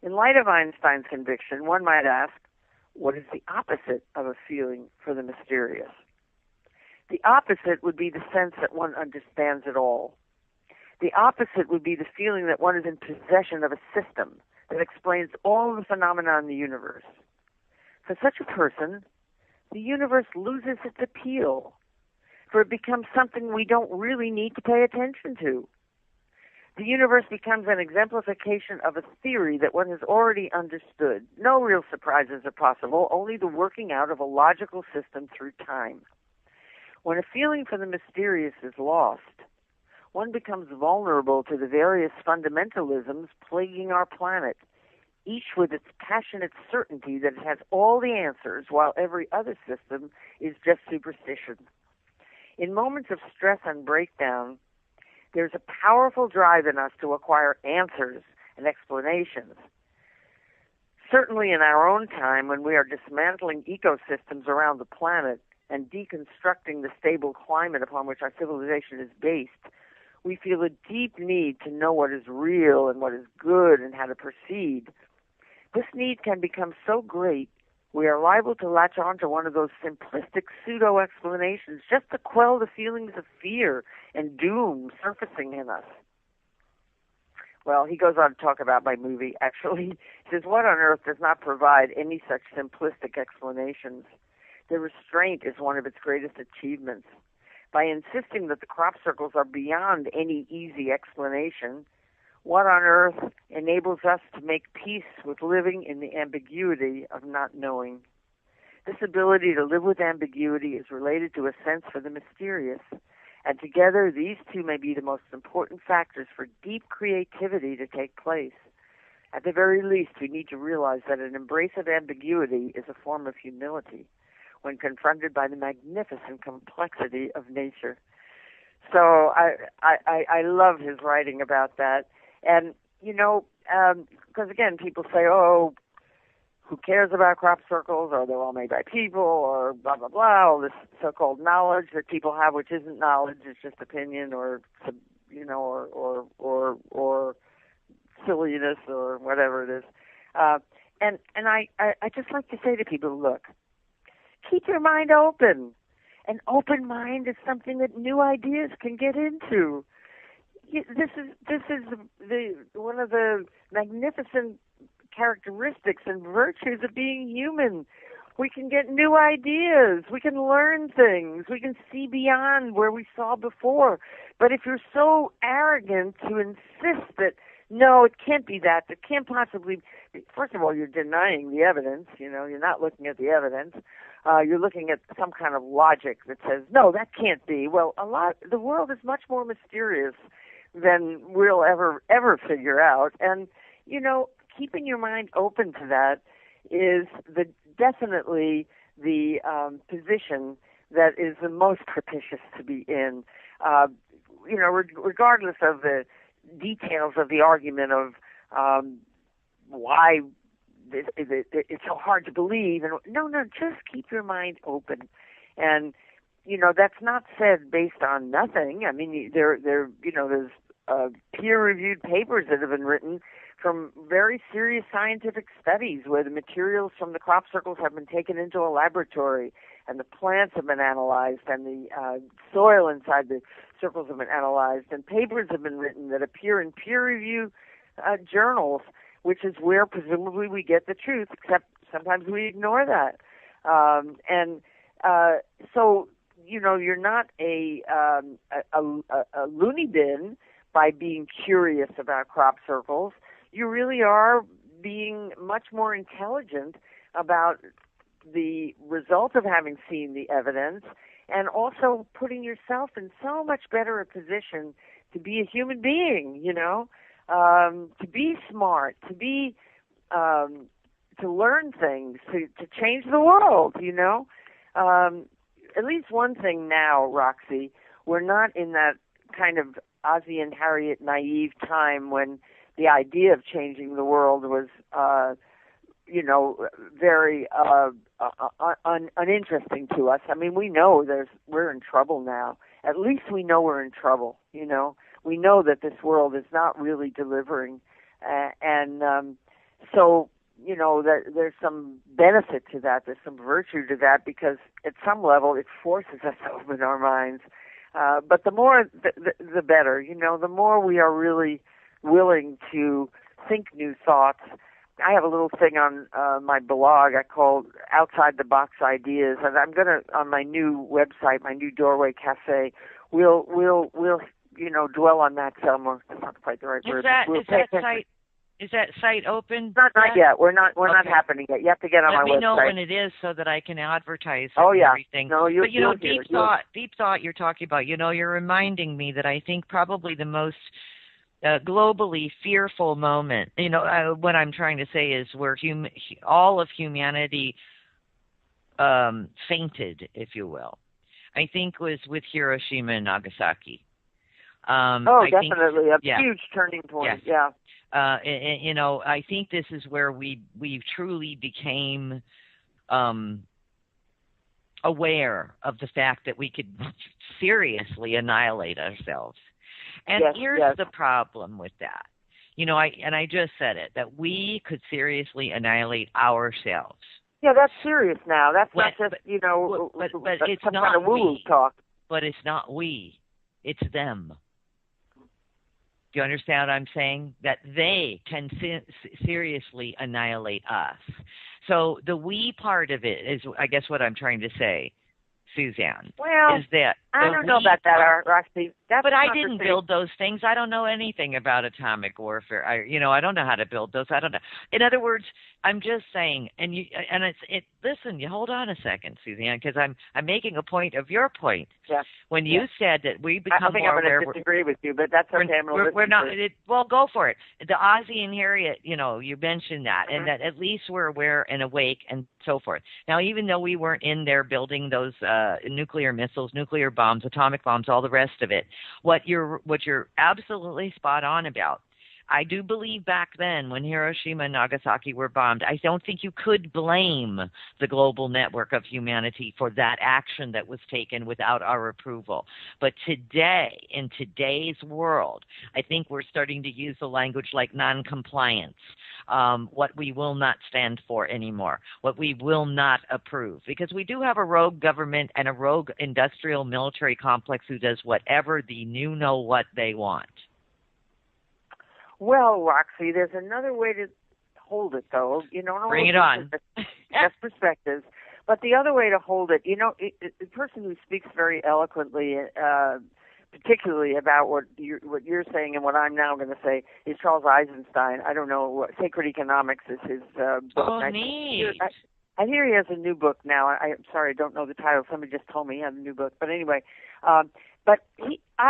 D: In light of Einstein's conviction, one might ask, what is the opposite of a feeling for the mysterious? The opposite would be the sense that one understands it all. The opposite would be the feeling that one is in possession of a system that explains all the phenomena in the universe. For such a person, the universe loses its appeal, for it becomes something we don't really need to pay attention to. The universe becomes an exemplification of a theory that one has already understood. No real surprises are possible, only the working out of a logical system through time. When a feeling for the mysterious is lost, one becomes vulnerable to the various fundamentalisms plaguing our planet, each with its passionate certainty that it has all the answers, while every other system is just superstition. In moments of stress and breakdown, there's a powerful drive in us to acquire answers and explanations. Certainly in our own time, when we are dismantling ecosystems around the planet and deconstructing the stable climate upon which our civilization is based, we feel a deep need to know what is real and what is good and how to proceed. This need can become so great, we are liable to latch on to one of those simplistic pseudo-explanations just to quell the feelings of fear and doom surfacing in us. Well, he goes on to talk about my movie, actually. He says, what on earth does not provide any such simplistic explanations? The restraint is one of its greatest achievements. By insisting that the crop circles are beyond any easy explanation, what on earth enables us to make peace with living in the ambiguity of not knowing? This ability to live with ambiguity is related to a sense for the mysterious, and together these two may be the most important factors for deep creativity to take place. At the very least, we need to realize that an embrace of ambiguity is a form of humility when confronted by the magnificent complexity of nature. So I love his writing about that. And, you know, because again, people say, oh, who cares about crop circles, or they're all made by people, or blah, blah, blah, all this so-called knowledge that people have, which isn't knowledge, it's just opinion, or, you know, or silliness, or whatever it is. And I just like to say to people, look, keep your mind open. An open mind is something that new ideas can get into. This is one of the magnificent characteristics and virtues of being human. We can get new ideas. We can learn things. We can see beyond where we saw before. But if you're so arrogant to insist that, no, it can't be that, it can't possibly be, first of all, you're denying the evidence. You know, you're not looking at the evidence. You're looking at some kind of logic that says, no, that can't be. Well, the world is much more mysterious than we'll ever figure out. And, you know, keeping your mind open to that is definitely the position that is the most propitious to be in. You know, regardless of the details of the argument of why it's so hard to believe. And no, just keep your mind open. And, you know, that's not said based on nothing. I mean, there's peer-reviewed papers that have been written from very serious scientific studies where the materials from the crop circles have been taken into a laboratory and the plants have been analyzed and the soil inside the circles have been analyzed, and papers have been written that appear in peer-reviewed journals, which is where presumably we get the truth, except sometimes we ignore that. So, you know, you're not a loony bin by being curious about crop circles. You really are being much more intelligent about the result of having seen the evidence, and also putting yourself in so much better a position to be a human being, you know, to be smart, to learn things, to change the world, you know. At least one thing now, Roxy, we're not in that kind of Ozzie and Harriet naive time when the idea of changing the world was, very uninteresting to us. I mean, we know we're in trouble now. At least we know we're in trouble, you know. We know that this world is not really delivering. So, you know, there's some benefit to that. There's some virtue to that because at some level it forces us to open our minds. But the more, the better. You know, the more we are really willing to think new thoughts. I have a little thing on my blog I call Outside the Box Ideas, and I'm gonna, on my new website, my new Doorway Cafe, we'll dwell on that some. That's not quite the right word.
B: Is Is that site open?
D: Not yet. We're not happening yet. You have to get on my website.
B: Let me know when it is so that I can advertise everything.
D: No,
B: but deep thought you're talking about, you're reminding me that I think probably the most globally fearful moment, what I'm trying to say is where all of humanity fainted, if you will, I think was with Hiroshima and Nagasaki.
D: Definitely. A huge turning point.
B: Yes.
D: Yeah.
B: I think this is where we truly became aware of the fact that we could seriously annihilate ourselves. And here's the problem with that. I just said it, that we could seriously annihilate ourselves.
D: Yeah, that's serious now. That's not just,
B: but it's not
D: kind of woo-woo talk.
B: But it's not we. It's them. Do you understand what I'm saying? That they can seriously annihilate us. So the we part of it is, I guess, what I'm trying to say, Suzanne.
D: Well,
B: is that
D: I don't know about that, Roxy.
B: But I didn't build those things. I don't know anything about atomic warfare. I don't know how to build those. I don't know. In other words, I'm just saying, listen, you hold on a second, Suzanne, because I'm making a point of your point.
D: Yes.
B: When you said that we become more aware.
D: I think I'm going to disagree with you, but that's okay.
B: We're not. Well, go for it. The Ozzy and Harriet, you mentioned that, and that at least we're aware and awake and so forth. Now, even though we weren't in there building those nuclear missiles, nuclear bombs, atomic bombs, all the rest of it, what you're absolutely spot on about. I do believe back then when Hiroshima and Nagasaki were bombed, I don't think you could blame the global network of humanity for that action that was taken without our approval. But today, in today's world, I think we're starting to use the language like noncompliance, what we will not stand for anymore, what we will not approve. Because we do have a rogue government and a rogue industrial military complex who does whatever the you-know-what they want.
D: Well, Roxy, there's another way to hold it, though.
B: Bring it on.
D: That's perspectives. But the other way to hold it, the person who speaks very eloquently, particularly about what you're saying and what I'm now going to say, is Charles Eisenstein. I don't know what Sacred Economics is his book.
B: Oh, neat.
D: I hear he has a new book now. I'm sorry, I don't know the title. Somebody just told me he has a new book. But anyway, I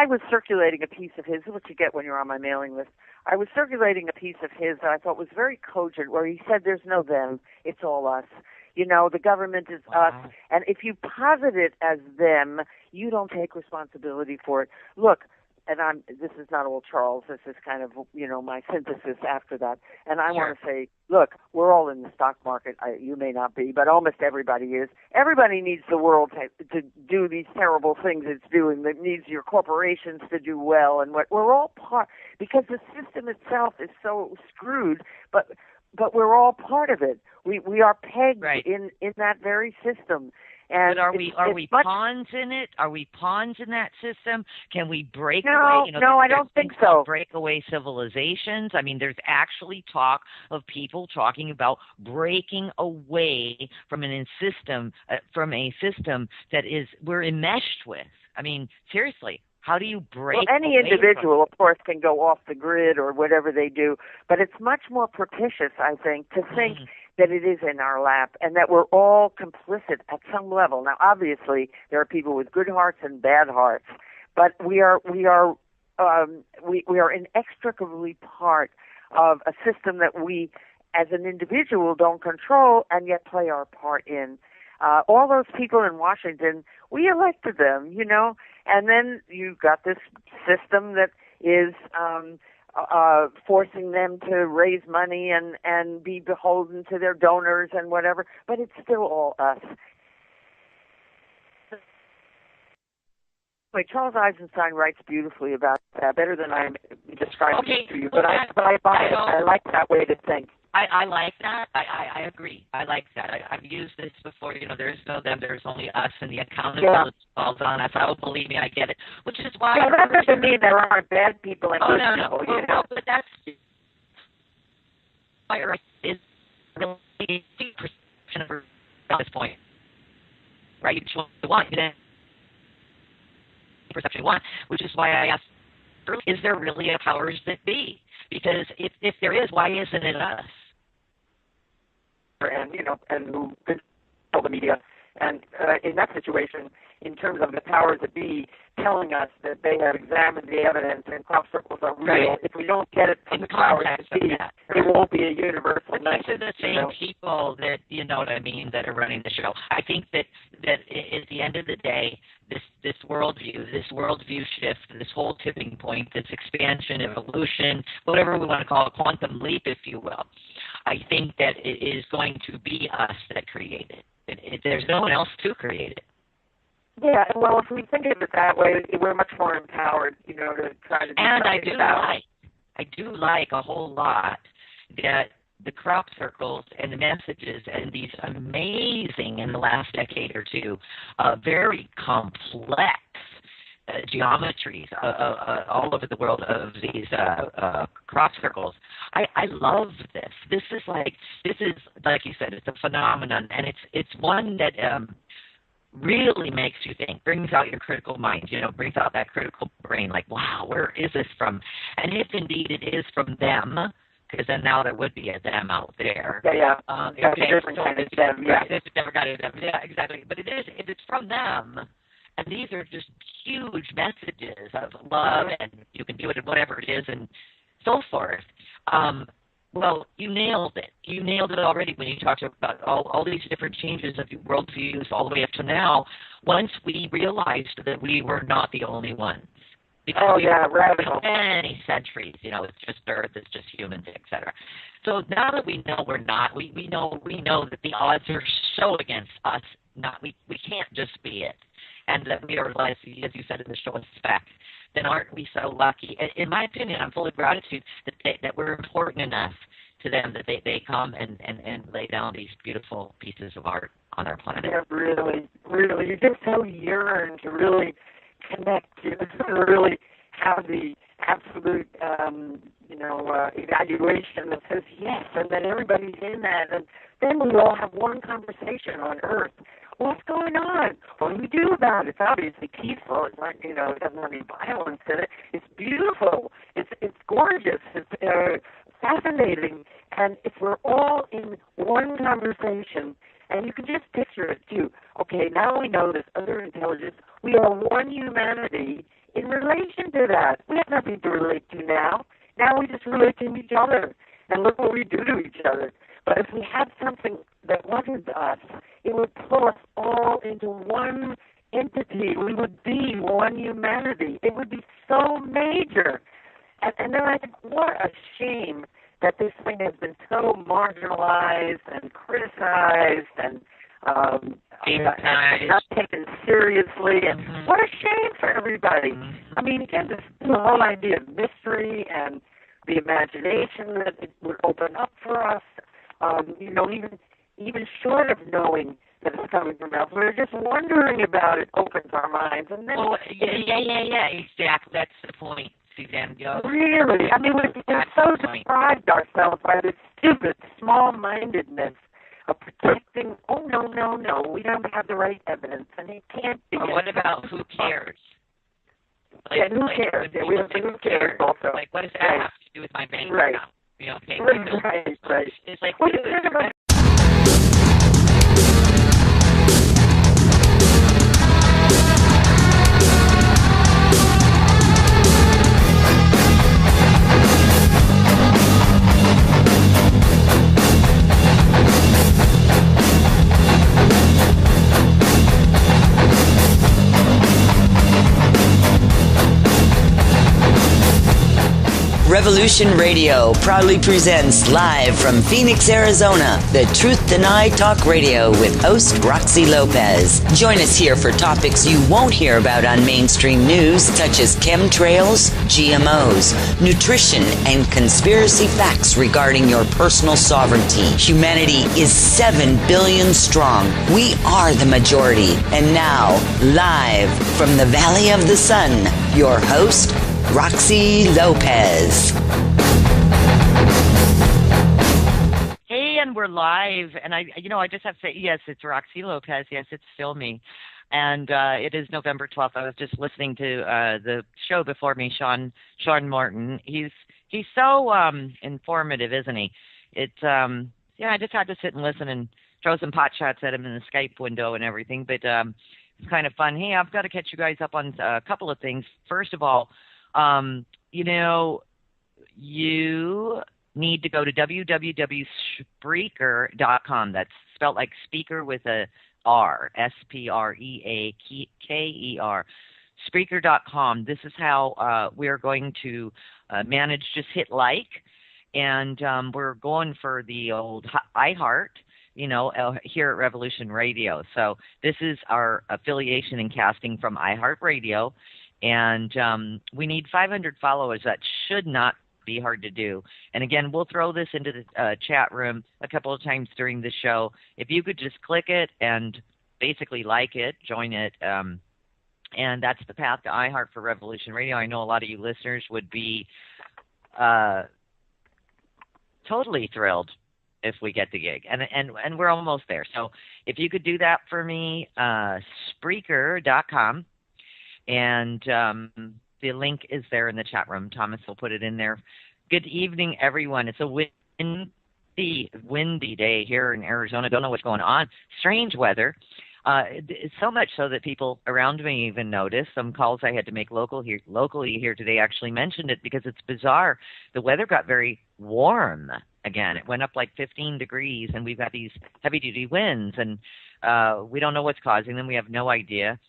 D: was circulating a piece of his. This is what you get when you're on my mailing list. I was circulating a piece of his that I thought was very cogent, where he said there's no them, it's all us. The government is us. And if you posit it as them, you don't take responsibility for it. Look, and this is not all Charles, this is kind of, my synthesis after that. And I want to say, look, we're all in the stock market. You may not be, but almost everybody is. Everybody needs the world to do these terrible things it's doing. It needs your corporations to do well. And we're all part, because the system itself is so screwed, but we're all part of it. We are pegged in that very system. And
B: but are we pawns in it? Are we pawns in that system? Can we break away?
D: No, I don't think so.
B: Break away civilizations. I mean, there's actually talk of people talking about breaking away from a system that we're enmeshed with. I mean, seriously. How do you break?
D: Well, any individual, of course, can go off the grid or whatever they do, but it's much more propitious, I think, to think that it is in our lap and that we're all complicit at some level. Now, obviously, there are people with good hearts and bad hearts, but we are inextricably part of a system that we, as an individual, don't control and yet play our part in. All those people in Washington, we elected them, and then you've got this system that is forcing them to raise money and be beholden to their donors and whatever, but it's still all us. Wait, Charles Eisenstein writes beautifully about that, better than I described it to you, but I buy it. I like that way to think.
B: I like that. I agree. I like that. I've used this before. There's no them. There's only us, and the accountability falls on us. Oh, believe me, I get it. Which is why.
D: Yeah, that doesn't mean there aren't bad people and good people.
B: No, but that's why is really perception at this point, right? You just want perception you want, which is why I asked, is there really a powers that be? Because if there is, why isn't it us?
E: And who control the media. And in that situation, in terms of the powers that be telling us that they have examined the evidence and crop circles are real,
B: Right.
E: if we don't get it from the powers that be, it won't be a universal
B: But these are the same
E: you know?
B: people that, you know what I mean, that are running the show. I think that at the end of the day, this worldview shift, this whole tipping point, this expansion, evolution, whatever we want to call it, quantum leap, if you will, I think that it is going to be us that create it. There's no one else to create it.
E: Yeah, well, if we think of it that way, we're much more empowered, to try to do
B: And
E: something
B: I do like a whole lot that the crop circles and the messages and these amazing, in the last decade or two, very complex geometries all over the world of these crop circles. I love this. This is like you said, it's a phenomenon, and it's one that really makes you think, brings out your critical mind, brings out that critical brain, like, wow, where is this from? And if indeed it is from them, because then now there would be a them out there.
E: Yeah.
B: That's
E: a different kind of them, yeah.
B: If it's never got a them, yeah, exactly. But if it's from them, and these are just huge messages of love, and you can do it in whatever it is, and so forth. Well, you nailed it. You nailed it already when you talked about all these different changes of worldviews all the way up to now, once we realized that we were not the only ones. Because
E: radical.
B: Many centuries, it's just Earth, it's just humans, etc. So now that we know we're not, we know that the odds are so against us. We can't just be it, and that we are, as you said in the show, a speck. Then aren't we so lucky? In my opinion, I'm full of gratitude that we're important enough to them that they come and lay down these beautiful pieces of art on our planet.
E: Yeah, really, really. You just so yearn to really connect, to really have the absolute, evaluation that says yes, and that everybody's in that, and then we all have one conversation on Earth. What's going on? What do we do about it? It's obviously peaceful. It's not, it doesn't have any violence in it. It's beautiful. It's gorgeous. It's fascinating. And if we're all in one conversation, and you can just picture it too. Okay, now we know this other intelligence. We are one humanity in relation to that. We have nothing to relate to now. Now we just relate to each other. And look what we do to each other. But if we had something that wasn't us, it would pull us all into one entity. We would be one humanity. It would be so major. And then I think, what a shame that this thing has been so marginalized and criticized and not taken seriously. And what a shame for everybody. I mean, again, the whole idea of mystery and the imagination that it would open up for us, even short of knowing that it's coming from elsewhere, just wondering about it opens our minds. And then
B: exactly. That's the point, Suzanne.
E: Really? I mean, we've so deprived ourselves by this stupid small-mindedness of protecting, no, we don't have the right evidence, and it can't be.
B: Or what about who cares?
E: Who cares? We have to who cares also.
B: Like, what does that have to do with my bank
E: account? Right.
B: It's like,
A: Revolution Radio proudly presents live from Phoenix, Arizona, the Truth Denied Talk Radio with host Roxy Lopez. Join us here for topics you won't hear about on mainstream news, such as chemtrails, GMOs, nutrition, and conspiracy facts regarding your personal sovereignty. Humanity is 7 billion strong. We are the majority. And now, live from the Valley of the Sun, your host, Roxy Lopez.
B: Hey, and we're live, and I just have to say, yes, it's Roxy Lopez. Yes, it's still me, and it is November 12th. I was just listening to the show before me, Sean Martin. He's He's so informative, isn't he? I just had to sit and listen and throw some pot shots at him in the Skype window and everything. But it's kind of fun. Hey, I've got to catch you guys up on a couple of things. First of all, you need to go to www.spreaker.com. That's spelled like speaker with a R, Spreaker. Spreaker.com. This is how we're going to manage. Just hit like, and we're going for the old iHeart, here at Revolution Radio. So this is our affiliation and casting from iHeartRadio, and we need 500 followers. That should not be hard to do. And again, we'll throw this into the chat room a couple of times during the show. If you could just click it and basically like it, join it, and that's the path to iHeart for Revolution Radio. I know a lot of you listeners would be totally thrilled if we get the gig, and we're almost there. So if you could do that for me, Spreaker.com, and the link is there in the chat room. Thomas will put it in there. Good evening, everyone. It's a windy day here in Arizona. Don't know what's going on. Strange weather. It's so much so that people around me even notice. Some calls I had to make locally here today actually mentioned it because it's bizarre. The weather got very warm again. It went up like 15 degrees, and we've got these heavy-duty winds, and we don't know what's causing them. We have no idea.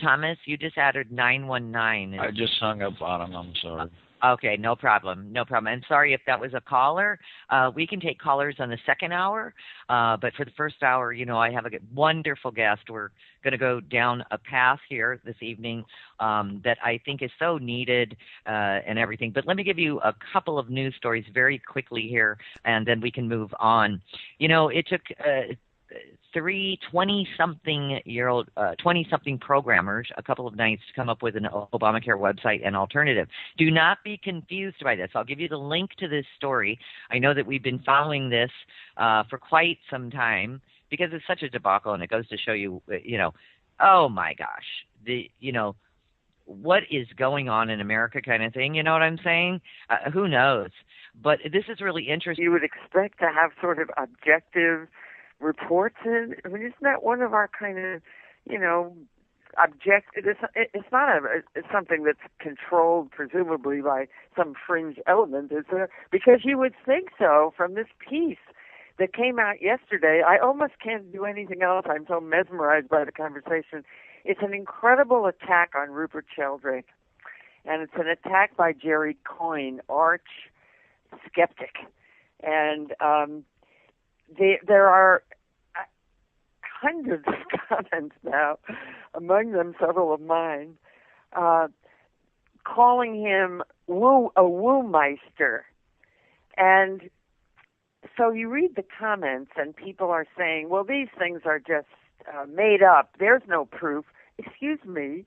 B: Thomas, you just added 919.
C: I just hung up on him. I'm sorry.
B: Okay, no problem. And sorry if that was a caller. We can take callers on the second hour, but for the first hour, I have a wonderful guest. We're going to go down a path here this evening that I think is so needed and everything. But let me give you a couple of news stories very quickly here, and then we can move on. It took three 20-something programmers a couple of nights to come up with an Obamacare website and alternative. Do not be confused by this. I'll give you the link to this story. I know that we've been following this for quite some time because it's such a debacle, and it goes to show you, oh my gosh, what is going on in America kind of thing. You know what I'm saying? Who knows? But this is really interesting.
D: You would expect to have sort of objective reports in. I mean, isn't that one of our kind of, objective? It's not it's something that's controlled presumably by some fringe element, is there? Because you would think so from this piece that came out yesterday. I almost can't do anything else. I'm so mesmerized by the conversation. It's an incredible attack on Rupert Sheldrake, and it's an attack by Jerry Coyne, arch skeptic, and there are hundreds of comments now, among them several of mine, calling him a woo-meister. And so you read the comments, and people are saying, well, these things are just made up. There's no proof. Excuse me.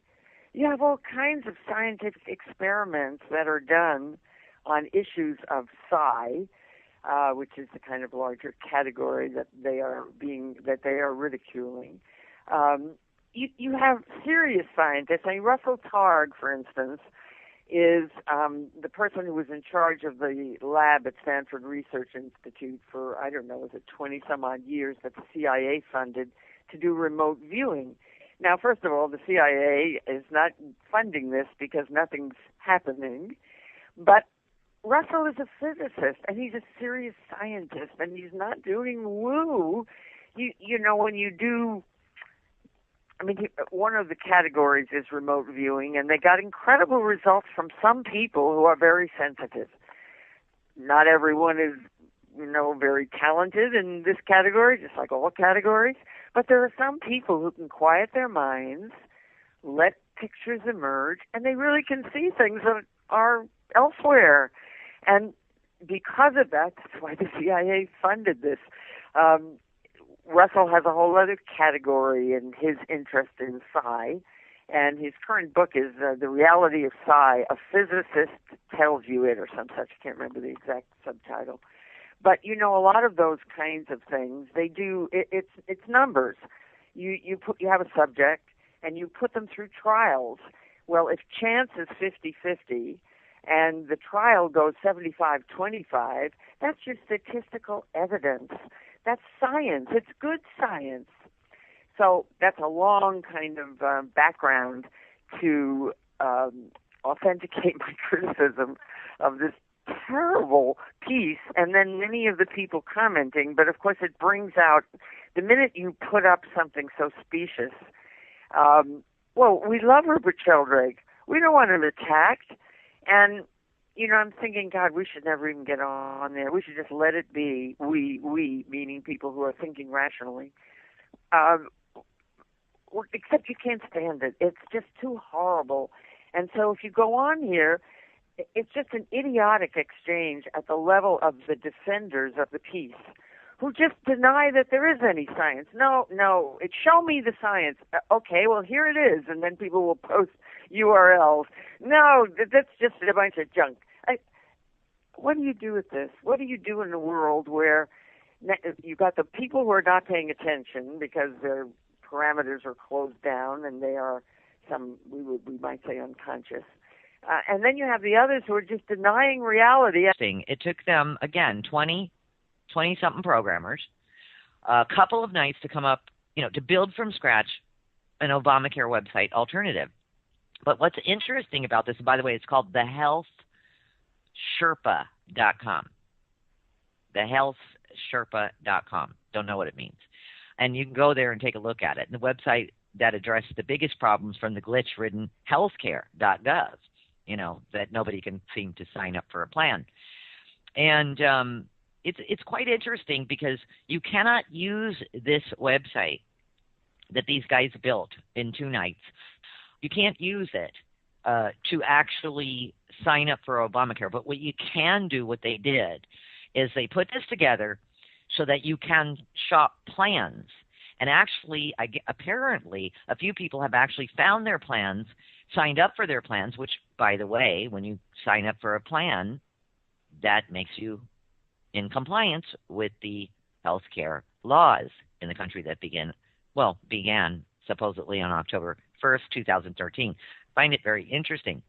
D: You have all kinds of scientific experiments that are done on issues of psi, which is the kind of larger category that they are ridiculing. You have serious scientists. I mean, Russell Targ, for instance, is the person who was in charge of the lab at Stanford Research Institute for, 20-some-odd years that the CIA funded to do remote viewing. Now, first of all, the CIA is not funding this because nothing's happening, but Russell is a physicist, and he's a serious scientist, and he's not doing woo. When you do, one of the categories is remote viewing, and they got incredible results from some people who are very sensitive. Not everyone is, very talented in this category, just like all categories, but there are some people who can quiet their minds, let pictures emerge, and they really can see things that are elsewhere. And because of that, that's why the CIA funded this. Russell has a whole other category in his interest in psi, and his current book is The Reality of Psi, A Physicist Tells You It, or some such. I can't remember the exact subtitle. But, a lot of those kinds of things, they do, it's numbers. You have a subject, and you put them through trials. Well, if chance is 50-50, and the trial goes 75-25, that's your statistical evidence. That's science. It's good science. So that's a long kind of background to authenticate my criticism of this terrible piece, and then many of the people commenting. But of course, it brings out the minute you put up something so specious. Well, we love Rupert Sheldrake. We don't want him attacked. And I'm thinking, God, we should never even get on there. We should just let it be. We meaning people who are thinking rationally. Except you can't stand it. It's just too horrible. And so if you go on here, it's just an idiotic exchange at the level of the defenders of the piece, who just deny that there is any science. No, show me the science. Okay, well, here it is. And then people will post URLs. No, that's just a bunch of junk. What do you do with this? What do you do in a world where you've got the people who are not paying attention because their parameters are closed down and they are we might say unconscious. And then you have the others who are just denying reality.
B: It took them, again, 20-something programmers, a couple of nights to come up, to build from scratch an Obamacare website alternative. But what's interesting about this, and by the way, it's called thehealthsherpa.com. Thehealthsherpa.com. Don't know what it means. And you can go there and take a look at it. And the website that addressed the biggest problems from the glitch-ridden healthcare.gov, that nobody can seem to sign up for a plan. And it's quite interesting because you cannot use this website that these guys built in 2 nights. You can't use it to actually sign up for Obamacare. But what you can do, what they did, is they put this together so that you can shop plans. And actually, apparently, a few people have actually found their plans, signed up for their plans, which, by the way, when you sign up for a plan, that makes you in compliance with the health care laws in the country that began supposedly on October 1st, 2013. Find it very interesting.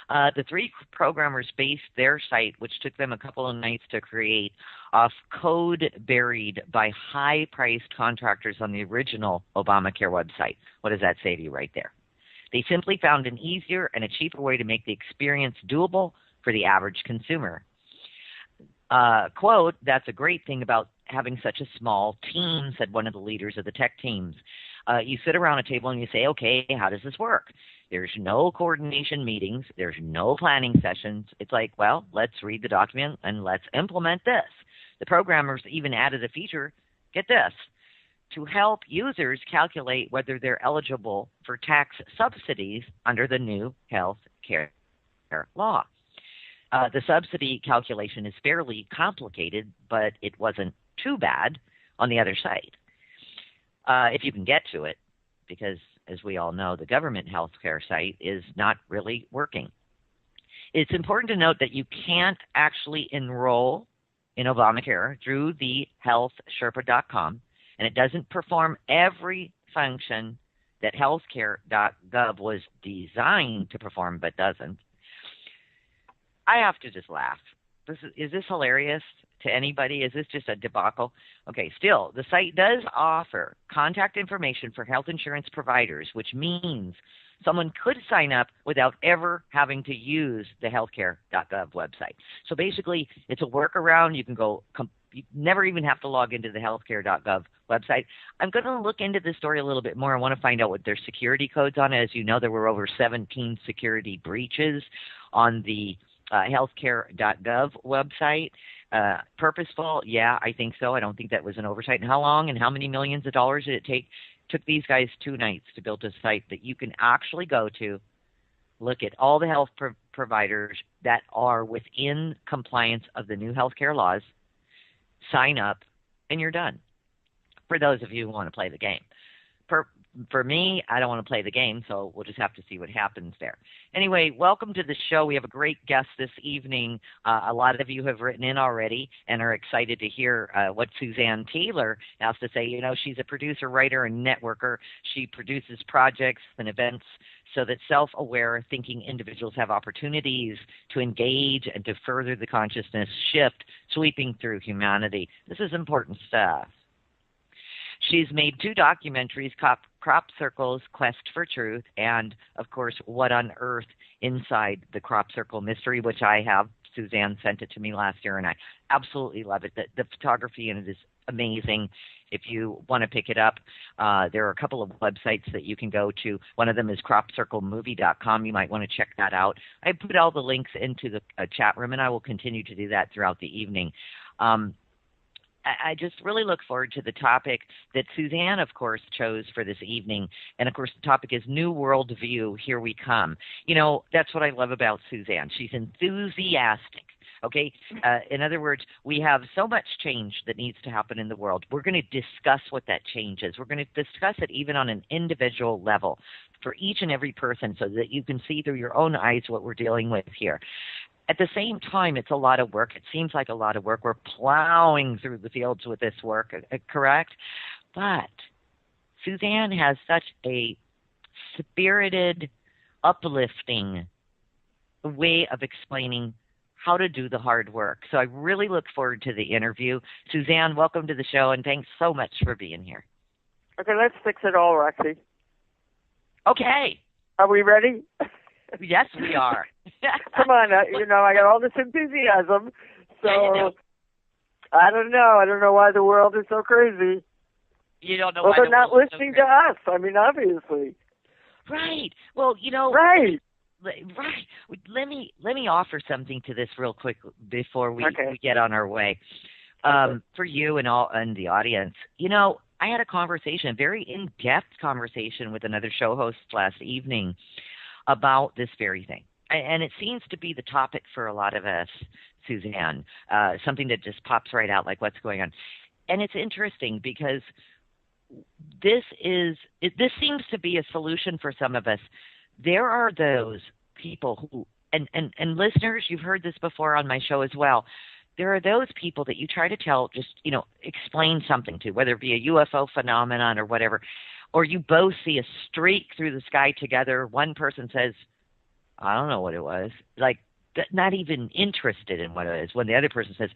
B: The 3 programmers based their site, which took them a couple of nights to create, off code buried by high-priced contractors on the original Obamacare website. What does that say to you right there? They simply found an easier and a cheaper way to make the experience doable for the average consumer. Quote, that's a great thing about having such a small team, said one of the leaders of the tech teams. You sit around a table and you say, okay, how does this work? There's no coordination meetings. There's no planning sessions. It's like, well, let's read the document and let's implement this. The programmers even added a feature, get this, to help users calculate whether they're eligible for tax subsidies under the new health care law. The subsidy calculation is fairly complicated, but it wasn't too bad on the other side. If you can get to it, because as we all know, the government health care site is not really working. It's important to note that you can't actually enroll in Obamacare through the healthsherpa.com, and it doesn't perform every function that healthcare.gov was designed to perform but doesn't. I have to just laugh. Is this hilarious to anybody? Is this just a debacle? Okay, still, the site does offer contact information for health insurance providers, which means someone could sign up without ever having to use the healthcare.gov website. So basically, it's a workaround. You can go, you never even have to log into the healthcare.gov website. I'm going to look into this story a little bit more. I want to find out what their security code's on. As you know, there were over 17 security breaches on the healthcare.gov website. Purposeful? Yeah, I think so. I don't think that was an oversight. And how long and how many millions of dollars did it take? Took these guys 2 nights to build a site that you can actually go to, look at all the health providers that are within compliance of the new healthcare laws, sign up, and you're done. For those of you who want to play the game. for me, I don't want to play the game, so we'll just have to see what happens there. Anyway, welcome to the show. We have a great guest this evening. A lot of you have written in already and are excited to hear what Suzanne Taylor has to say. You know, she's a producer, writer, and networker. She produces projects and events so that self-aware thinking individuals have opportunities to engage and to further the consciousness shift sweeping through humanity. This is important stuff. She's made 2 documentaries, Crop Circle's Quest for Truth, and, of course, What Unearthed Inside the Crop Circle Mystery, which I have. Suzanne sent it to me last year, and I absolutely love it. The photography in it is amazing. If you want to pick it up, there are a couple of websites that you can go to. One of them is cropcirclemovie.com. You might want to check that out. I put all the links into the chat room, and I will continue to do that throughout the evening. I just really look forward to the topic that Suzanne, of course, chose for this evening. And, of course, the topic is New World View, Here We Come. You know, that's what I love about Suzanne. She's enthusiastic. Okay? In other words, we have so much change that needs to happen in the world. We're going to discuss what that change is. We're going to discuss it even on an individual level for each and every person so that you can see through your own eyes what we're dealing with here. At the same time, it's a lot of work. It seems like a lot of work. We're plowing through the fields with this work, correct? But Suzanne has such a spirited, uplifting way of explaining how to do the hard work. So I really look forward to the interview. Suzanne, welcome to the show, and thanks so much for being here.
D: Okay, let's fix it all, Roxy.
B: Okay.
D: Are we ready?
B: Yes, we are.
D: Come on, I got all this enthusiasm, so I don't know. I don't know why the world is so crazy.
B: You don't know
D: why
B: they're
D: not listening to us. I mean, obviously.
B: Right. Well,
D: Right.
B: Right. Let me offer something to this real quick before we get on our way. For you and the audience, I had a conversation, a very in-depth conversation with another show host last evening about this very thing. And it seems to be the topic for a lot of us, Suzanne, something that just pops right out like what's going on. And it's interesting because this seems to be a solution for some of us. There are those people who, and listeners, you've heard this before on my show as well, there are those people that you try to tell, just, explain something to, whether it be a UFO phenomenon or whatever, or you both see a streak through the sky together. One person says, I don't know what it was, like not even interested in what it is, when the other person says,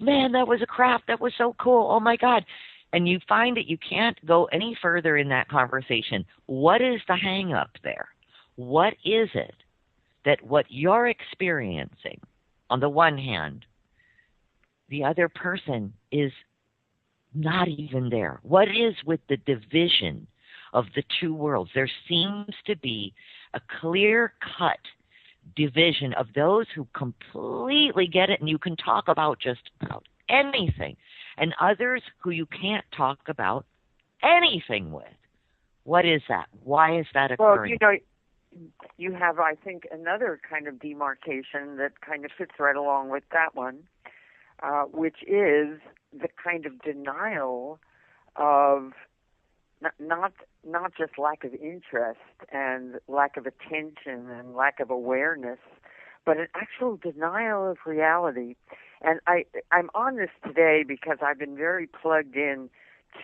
B: man, that was a craft, that was so cool, oh my God. And you find that you can't go any further in that conversation. What is the hang up there? What is it that what you're experiencing, on the one hand, the other person is not even there? What is with the division of the two worlds? There seems to be a clear-cut division of those who completely get it and you can talk about just about anything, and others who you can't talk about anything with. What is that? Why is that occurring?
D: Well, you have, I think, another kind of demarcation that kind of fits right along with that one, which is the kind of denial of not just lack of interest and lack of attention and lack of awareness, but an actual denial of reality. And I'm on this today because I've been very plugged in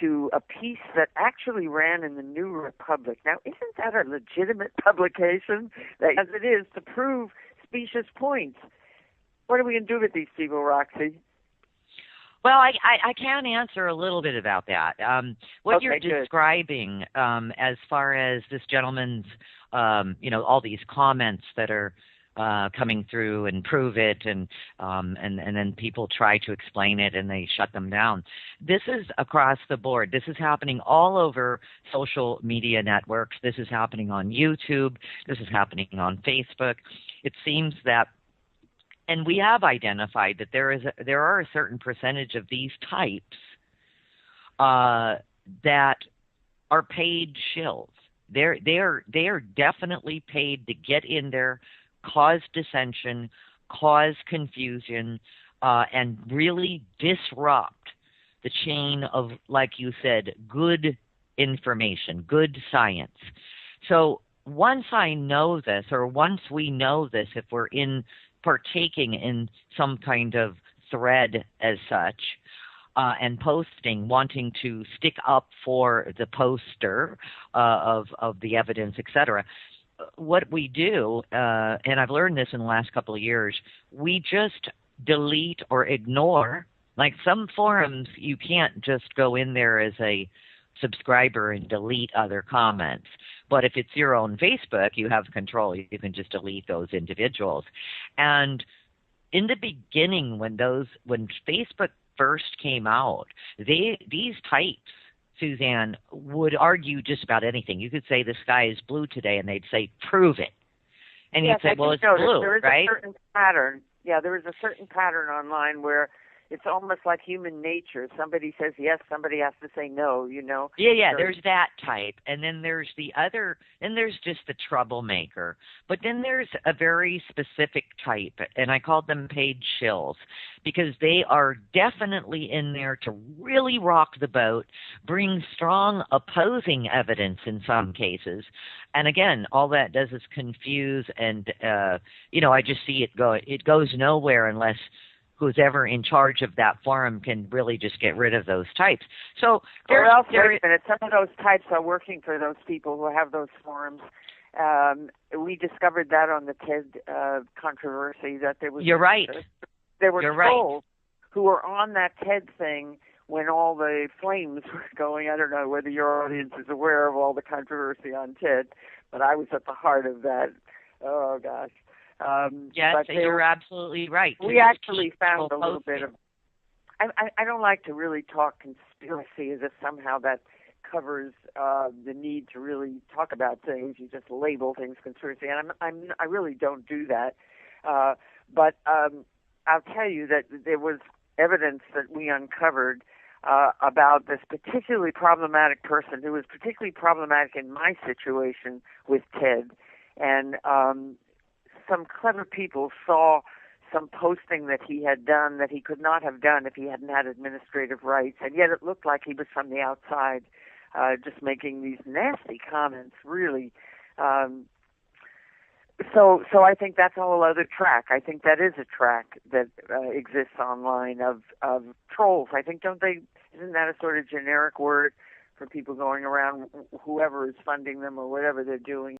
D: to a piece that actually ran in the New Republic. Now, isn't that a legitimate publication, as it is, to prove specious points? What are we going to do with these people, Roxy?
B: Well, I can answer a little bit about that. What you're describing, as far as this gentleman's, all these comments that are coming through and prove it, and then people try to explain it and they shut them down. This is across the board. This is happening all over social media networks. This is happening on YouTube. This is happening on Facebook. It seems that, and we have identified that there are a certain percentage of these types that are paid shills. They are definitely paid to get in there, cause dissension, cause confusion, and really disrupt the chain of, like you said, good information, good science. So once I know this, or once we know this, if we're partaking in some kind of thread as such, and posting, wanting to stick up for the poster of the evidence, etc., what we do, and I've learned this in the last couple of years, we just delete or ignore. Like some forums, you can't just go in there as a subscriber and delete other comments. But if it's your own Facebook, you have control. You can just delete those individuals. And in the beginning, when Facebook first came out, these types, Suzanne, would argue just about anything. You could say the sky is blue today, and they'd say, prove it. And
D: yes,
B: you'd say, well, it's blue,
D: there is
B: right?
D: A certain pattern. Yeah, there is a certain pattern online where it's almost like human nature. Somebody says yes, somebody has to say no, you know.
B: Yeah, there's that type. And then there's the other, and there's just the troublemaker. But then there's a very specific type, and I called them page shills, because they are definitely in there to really rock the boat, bring strong opposing evidence in some cases. And again, all that does is confuse, and, I just see it goes nowhere unless who's ever in charge of that forum can really just get rid of those types. So
D: wait a minute. Some of those types are working for those people who have those forums. We discovered that on the TED controversy, that there was.
B: You're right.
D: There were
B: You're
D: trolls who were on that TED thing when all the flames were going. I don't know whether your audience is aware of all the controversy on TED, but I was at the heart of that. Oh gosh.
B: Yes, you're absolutely right.
D: We actually found a little bit of. I don't like to really talk conspiracy as if somehow that covers the need to really talk about things. You just label things conspiracy, and I really don't do that. But I'll tell you that there was evidence that we uncovered about this particularly problematic person who was particularly problematic in my situation with TED, and some clever people saw some posting that he had done that he could not have done if he hadn't had administrative rights, and yet it looked like he was from the outside, just making these nasty comments, really. So I think that's a whole other track. I think that is a track that exists online of trolls. I think, isn't that a sort of generic word for people going around, whoever is funding them or whatever they're doing?